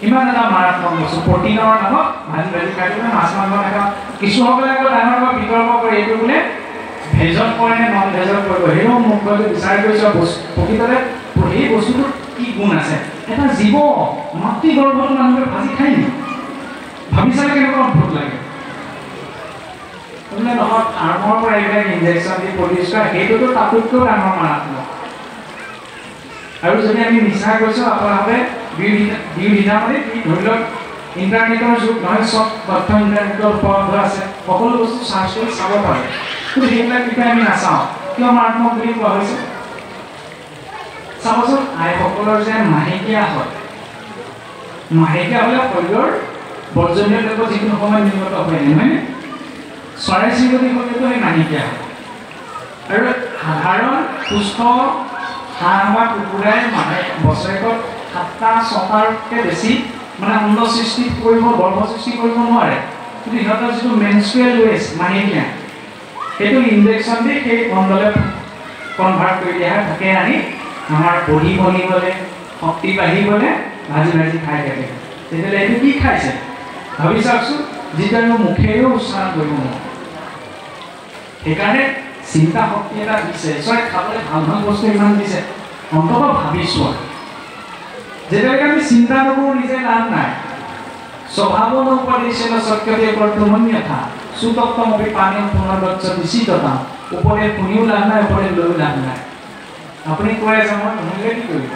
ইমান এটা মাৰাত্মক বস্তু, প্ৰটিনৰ নামত ভাজি খাই পেলাই মাছ মাংস নাখাওঁ। কিছুসকলে আকৌ ডাঙৰ বিতৰ্ক কৰে এইটো বোলে ভেজত কৰে নে নন ভেজত কৰিব। সেইও মোক হয়তো বিচাৰ কৰিছোঁ প্ৰকৃততে সেই বস্তুটোৰ কি গুণ আছে? এটা জীৱ মাতৃ গৰ্ভটো মানুহে ভাজি খায় নি? ভাবি চালে কেনেকুৱা অদ্ভুত লাগে। বোলে নহয় আৰম্ভৰ পৰা এইবিলাক ইনজেকশ্যন দি প্ৰডিউচ কৰা, সেইটোতো তাতোতকৈ ডাঙৰ মাৰাত্মক। আৰু যদি আমি মিছা কৈছোঁ, আপোনালোকে দুয়োদিনা মানে ধৰি লওক ইণ্টাৰনেটৰ যুগ নহয়, চব তথ্য ইণ্টাৰনেটত উপলব্ধ আছে, সকলো বস্তু চাৰ্চ কৰি চাব পাৰে। কিন্তু সেইবিলাক বিষয়ে আমি নাচাওঁ, কিয় মাৰাত্মক বুলি কোৱা হৈছে? চাবচোন, আইসকলৰ যে মাহেকীয়া হয়, মাহেকীয়া হ'লে শৰীৰৰ বৰ্জনীয় দ্ৰব্য যিকোনো সময়ত নিৰ্গত হয়, নহয়নে? চৰাই চিৰিকটিসকলেতো সেই মাহেকীয়া হয়। আৰু সাধাৰণ সুস্থ হাঁহ বা কুকুৰাই বছৰেকত 7টা 6টাতকৈ বেছি মানে অণ্ড সৃষ্টি কৰিব, গৰ্ভ সৃষ্টি কৰিব নোৱাৰে। কিন্তু সিহঁতৰ যিটো মেনষ্ট্ৰুৱেল ৱেষ্ট মাহেকীয়া সেইটো ইনজেকশ্যন দি সেই অণ্ডলে কনভাৰ্ট কৰি দিয়া হয় তাকে আনি আমাৰ বডি বনিবলৈ শক্তি বাঢ়িবলৈ ভাজি ভাজি খাই থাকে তেতিয়াহ'লে এইটো কি খাইছে ভাবি চাওকচোন যিটো আমি মুখেৰেও উচ্চাৰণ কৰিব নোৱাৰোঁ সেইকাৰণে চিন্তা শক্তি এটা দিছে ঈশ্বৰে খাবলৈ ভাল ভাল বস্তু ইমান দিছে অন্ততঃ ভাবিছোঁ যেতিয়ালৈকে আমি চিন্তা নকৰোঁ নিজে লাভ নাই স্বভাৱন উপদেশেন সত্যতে কৰ্তমন্যথা সুতপ্তমপি পানীয় পুনৰ্গচ্ছতি শীততাম উপদেশ শুনিও লাভ নাই উপদেশ লৈও লাভ নাই আপুনি কৈ আছে মই নহ'লে কি কৰিব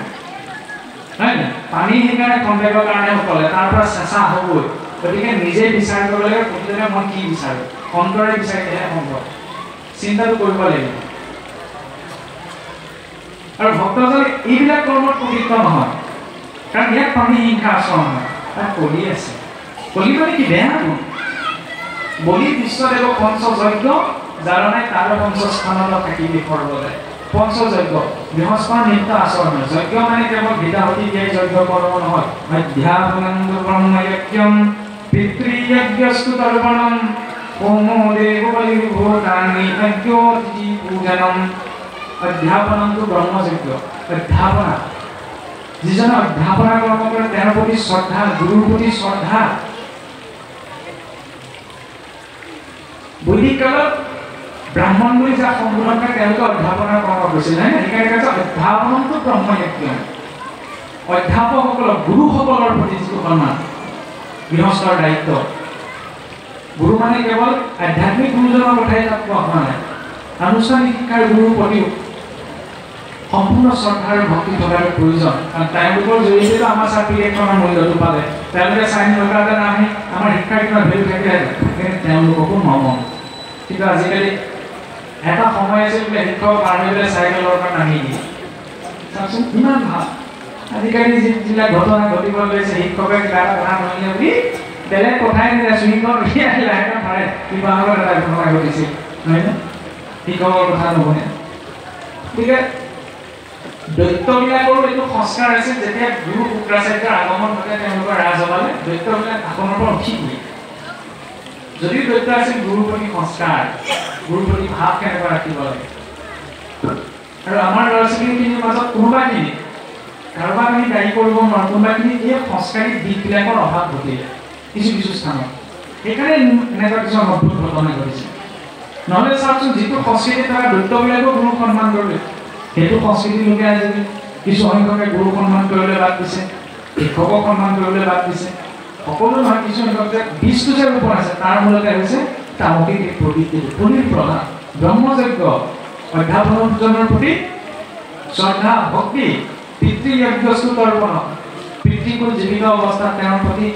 হয় নাই পানী সেইকাৰণে কণ্টেক্টৰ কাৰণে ক'লে তাৰ পৰা চেঁচা হ'বই গতিকে নিজে বিচাৰ কৰিব লাগে প্ৰতিদিনে মই কি বিচাৰোঁ অন্তৰে বিচাৰিলেহে সম্ভৱ চিন্তাটো কৰিব লাগিব আৰু ভক্তজন এইবিলাক কৰ্মত পবিত্ৰ নহয় কাৰণ ইয়াত পানী হিংসা আচৰণ হয় তাত কলি আছে কলি মানে কি বেয়া গুণ বলি বিশ্বদেৱ পঞ্চযজ্ঞ যাৰ নাই তাৰ পঞ্চস্থানত থাকিবি সৰ্বদাই পঞ্চযজ্ঞ বৃহস্পতি নিত্য আচৰণ যজ্ঞ মানে কেৱল বিদাহতি দিয়াই যজ্ঞ কৰ্ম নহয় অধ্যাপনং ব্ৰহ্মযজ্ঞম পিতৃযজ্ঞস্তু তৰ্পণম হোমো দেৱবলিভূতানি যজ্ঞোতিথি পূজনম অধ্যাপনং ব্ৰহ্মযজ্ঞ অধ্যাপনা যিজনে অধ্যাপনা কৰ্ম কৰে তেওঁৰ প্ৰতি শ্ৰদ্ধা গুৰুৰ প্ৰতি শ্ৰদ্ধা বৈদিক কালত ব্ৰাহ্মণ বুলি যাক সম্বোধন কৰে তেওঁলোকে অধ্যাপনাৰ কৰ্ম কৰিছিল সেইকাৰণে কৈছে অধ্যাপনটো ব্ৰহ্মযজ্ঞ অধ্যাপকসকলক গুৰুসকলৰ প্ৰতি যিটো সন্মান গৃহস্থৰ দায়িত্ব গুৰু মানে কেৱল আধ্যাত্মিক গুৰুজনৰ কথাই তাত কোৱা হোৱা নাই আনুষ্ঠানিক শিক্ষাৰ গুৰুৰ প্ৰতিও সম্পূৰ্ণ শ্ৰদ্ধা আৰু ভক্তি থকাৰ প্ৰয়োজন কাৰণ তেওঁলোকৰ জৰিয়তে আমাৰ চাৰ্টিফিকেটখনৰ মূল্যটো পালে তেওঁলোকে চাইন লগাতে নাহে আমাৰ শিক্ষাৰ্থীৰ ভেলু থাকিলে তেওঁলোককো নমন কিন্তু আজিকালি এটা সময় আছিল বোলে শিক্ষক পাৰ হৈ পেলাই চাইকেলৰ পৰা নামি দিয়ে চাওকচোন ইমান ভাল আজিকালি যিবিলাক ঘটনা ঘটিব লৈছে শিক্ষকে কিবা এটা কথা শুনিলে বুলি বেলেগ কথাই নিদিয়ে চুইংখন উলিয়াই আহিলে এটা পাৰে কিবা আগত এটা ঘটনা ঘটিছিল নহয় নে শিক্ষকৰ কথা নুশুনে গতিকে দৈত্যবিলাকৰো এইটো সংস্কাৰ আছে যেতিয়া গুৰু শুক্ৰাচাৰ্যৰ আগমন ঘটে তেওঁলোকৰ ৰাজসভালৈ দৈত্যবিলাক আসনৰ পৰা উঠি দিয়ে যদিও দৈত্য আছিল গুৰুৰ প্ৰতি সংস্কাৰ গুৰুৰ প্ৰতি ভাৱ কেনেকৈ ৰাখিব লাগে আৰু আমাৰ ল'ৰা ছোৱালীখিনিৰ মাজত কোনোবাখিনি কাৰোবাক আমি দায়ী কৰিব নোৱাৰোঁ কোনোবাখিনি এই সংস্কাৰী দিশবিলাকৰ অভাৱ ঘটিলে কিছু কিছু স্থানত সেইকাৰণে এনেকুৱা কিছুমান অদ্ভুত ঘটনা ঘটিছে নহ'লে চাওকচোন যিটো সংস্কৃতিত থকা দৈত্যবিলাকো গুৰুক সন্মান কৰিলে সেইটো সংস্কৃতিৰ লোকে আজি কিছু সংখ্যকে গুৰুক সন্মান কৰিবলৈ বাদ দিছে শিক্ষকক সন্মান কৰিবলৈ বাদ দিছে সকলো নহয় কিছু সংখ্যক যে 20টো যে ৰূপণ আছে তাৰ মূলতে হৈছে তামসিক প্ৰবৃত্তিটো পুনিৰ প্ৰধান ব্ৰহ্মযজ্ঞ অধ্যাপনজনৰ প্ৰতি শ্ৰদ্ধা ভক্তি পিতৃযজ্ঞস্তু তৰ্পণ পিতৃকুল জীৱিত অৱস্থাত তেওঁৰ প্ৰতি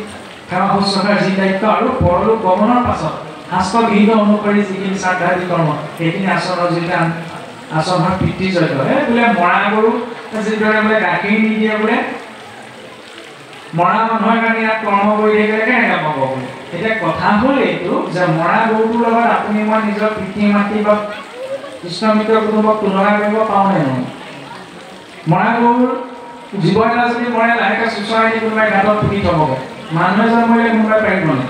সেৱা শুশ্ৰূষাৰ যি দায়িত্ব আৰু পৰলোক গমনৰ পাছত শাস্ত্ৰবিহিত অনুসৰি যিখিনি শ্ৰাদ্ধাদি কৰ্ম সেইখিনি আচৰণৰ যিটো আচৰণ হয় পিতৃযজ্ঞ বোলে মৰা গৰু যিদৰে বোলে গাখীৰ নিদিয়ে বোলে মৰা মানুহৰ কাৰণে ইয়াত কৰ্ম কৰি থাকিলে কেনেকৈ পাব বোলে এতিয়া কথা হ'ল এইটো যে মৰা গৰুটোৰ লগত আপুনি মই নিজৰ পিতৃ মাতৃ বা কৃষ্ণমিত্ৰ কুটুম্বক তুলনা কৰিব পাওঁ নে নহয় মৰা গৰুৰ জীৱ এটা যদি মৰে লাহেকৈ চুচৰাই দি কোনোবাই গাঁতত পুতি থ'বগৈ মানুহ এজন মৰিলে কোনোবাই পাৰিব নে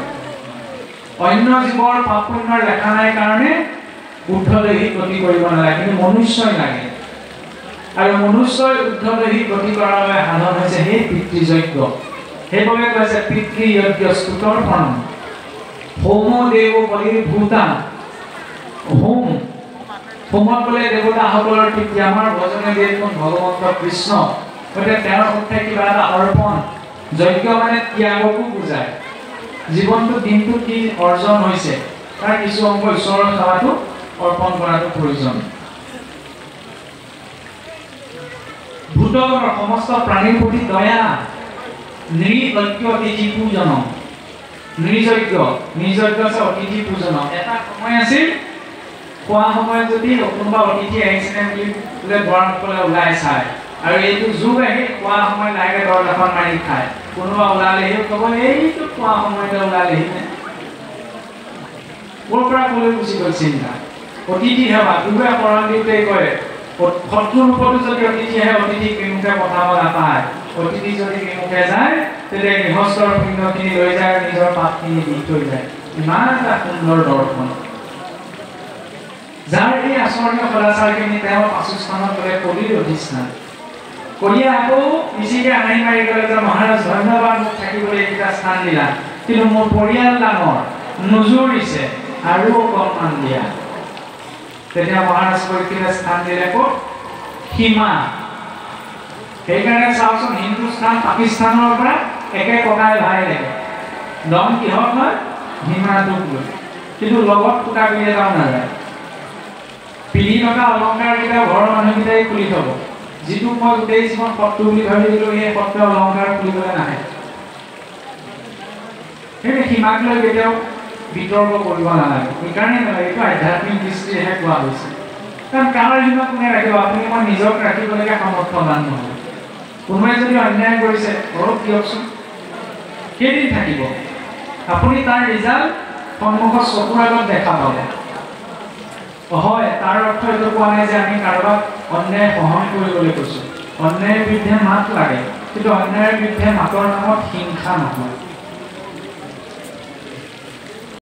অন্য জীৱৰ পাপ পুণ্যৰ লেখা নাই কাৰণে ঊৰ্ধ্বদেহী গতি কৰিব নালাগে কিন্তু মনুষ্যই লাগে আৰু মনুষ্যই ঊৰ্ধ্বদেহী গতি কৰাৰ বাবে সাধন হৈছে সেই পিতৃযজ্ঞ সেইবাবে কৈছে পিতৃযজ্ঞস্তু তৰ্পণম হোম দেৱ বলিভূতান হোমত বোলে দেৱতাসকলৰ পিতৃ আমাৰ ভজনে দেৱ ভগৱন্ত কৃষ্ণ গতিকে তেওঁৰ সৈতে কিবা এটা অৰ্পণ যজ্ঞ মানে ত্যাগকো বুজায় জীৱনটো দিনটো কি অৰ্জন হৈছে তাৰ কিছু অংশ ঈশ্বৰৰ সেৱাটো অৰ্পণ কৰাটো প্ৰয়োজন ভূতগণৰ সমস্ত প্ৰাণীৰ প্ৰতি দয়া নৃযজ্ঞ অতিথি পূজনম নৃযজ্ঞ আছে অতিথি পূজনম এটা সময় আছিল খোৱা সময়ত যদি কোনোবা অতিথি আহিছিলে বুলি বোলে দুৱাৰসকলে ওলাই চায় আৰু এইটো যুগ আহি খোৱা সময় লাহেকৈ দৰজাখন মাৰি খায় কোনোবা ওলালেহিও ক'ব এইটো খোৱা সময়তে ওলালেহি নে ক'ৰ পৰা ক'লৈ গুচি গ'ল চিন্তা অতিথি সেৱা দুবে পৰাণ দিওঁতে কয় শত্ৰু ৰূপতো যদি অতিথি আহে অতিথিক বিমুখে পঠাব নাপায় অতিথি যদি বিমুখে যায় তেতিয়া গৃহস্থৰ পুণ্যখিনি লৈ যায় নিজৰ পাপখিনি দি থৈ যায় ইমান এটা সুন্দৰ দৰ্শন যাৰ এই আচৰণীয় সদাচাৰখিনি তেওঁ পাচস্থানত গ'লে কলিৰ অধিষ্ঠান কলিয়ে আকৌ বেছিকৈ আঙাৰি মাৰি গ'লে যে মহাৰাজ ধন্যবাদ মোক থাকিবলৈ এইকেইটা স্থান দিলা কিন্তু মোৰ পৰিয়াল ডাঙৰ নুজুৰিছে আৰু অকণমান দিয়া তেতিয়া মহাৰাজ পৰীক্ষিতে স্থান দিলে ক'ত সীমা সেইকাৰণে চাওকচোন হিন্দুস্তান পাকিস্তানৰ পৰা একে ককাই ভাই লাগে দম কিহত হয় সীমাটোক লৈ কিন্তু লগত ফুটা কৰি এটাও নাযায় পিন্ধি থকা অলংকাৰকেইটা ঘৰৰ মানুহকেইটাই খুলি থ'ব যিটোক মই গোটেই জীৱন শত্ৰু বুলি ভাবিছিলোঁ সেই শত্ৰু অলংকাৰ খুলিবলৈ নাহে সেই সীমাক লৈ কেতিয়াও বিতৰ্ক কৰিব নালাগে সেইকাৰণে নালাগে এইটো আধ্যাত্মিক দৃষ্টিৰেহে কোৱা হৈছে কাৰণ কাৰ সীমা কোনে ৰাখিব আপুনি মই নিজক ৰাখিবলৈকে সামৰ্থ্যৱান নহয় কোনোবাই যদি অন্যায় কৰিছে ঘৰত দিয়কচোন কেইদিন থাকিব আপুনি তাৰ ৰিজাল্ট সন্মুখত চকুৰ আগত দেখা পাব হয় তাৰ অৰ্থ এইটো কোৱা নাই যে আমি কাৰোবাক অন্যায় সহন কৰিবলৈ কৈছোঁ অন্যায়ৰ বিৰুদ্ধে মাত লাগে কিন্তু অন্যায়ৰ বিৰুদ্ধে মাতৰ নামত হিংসা নহয়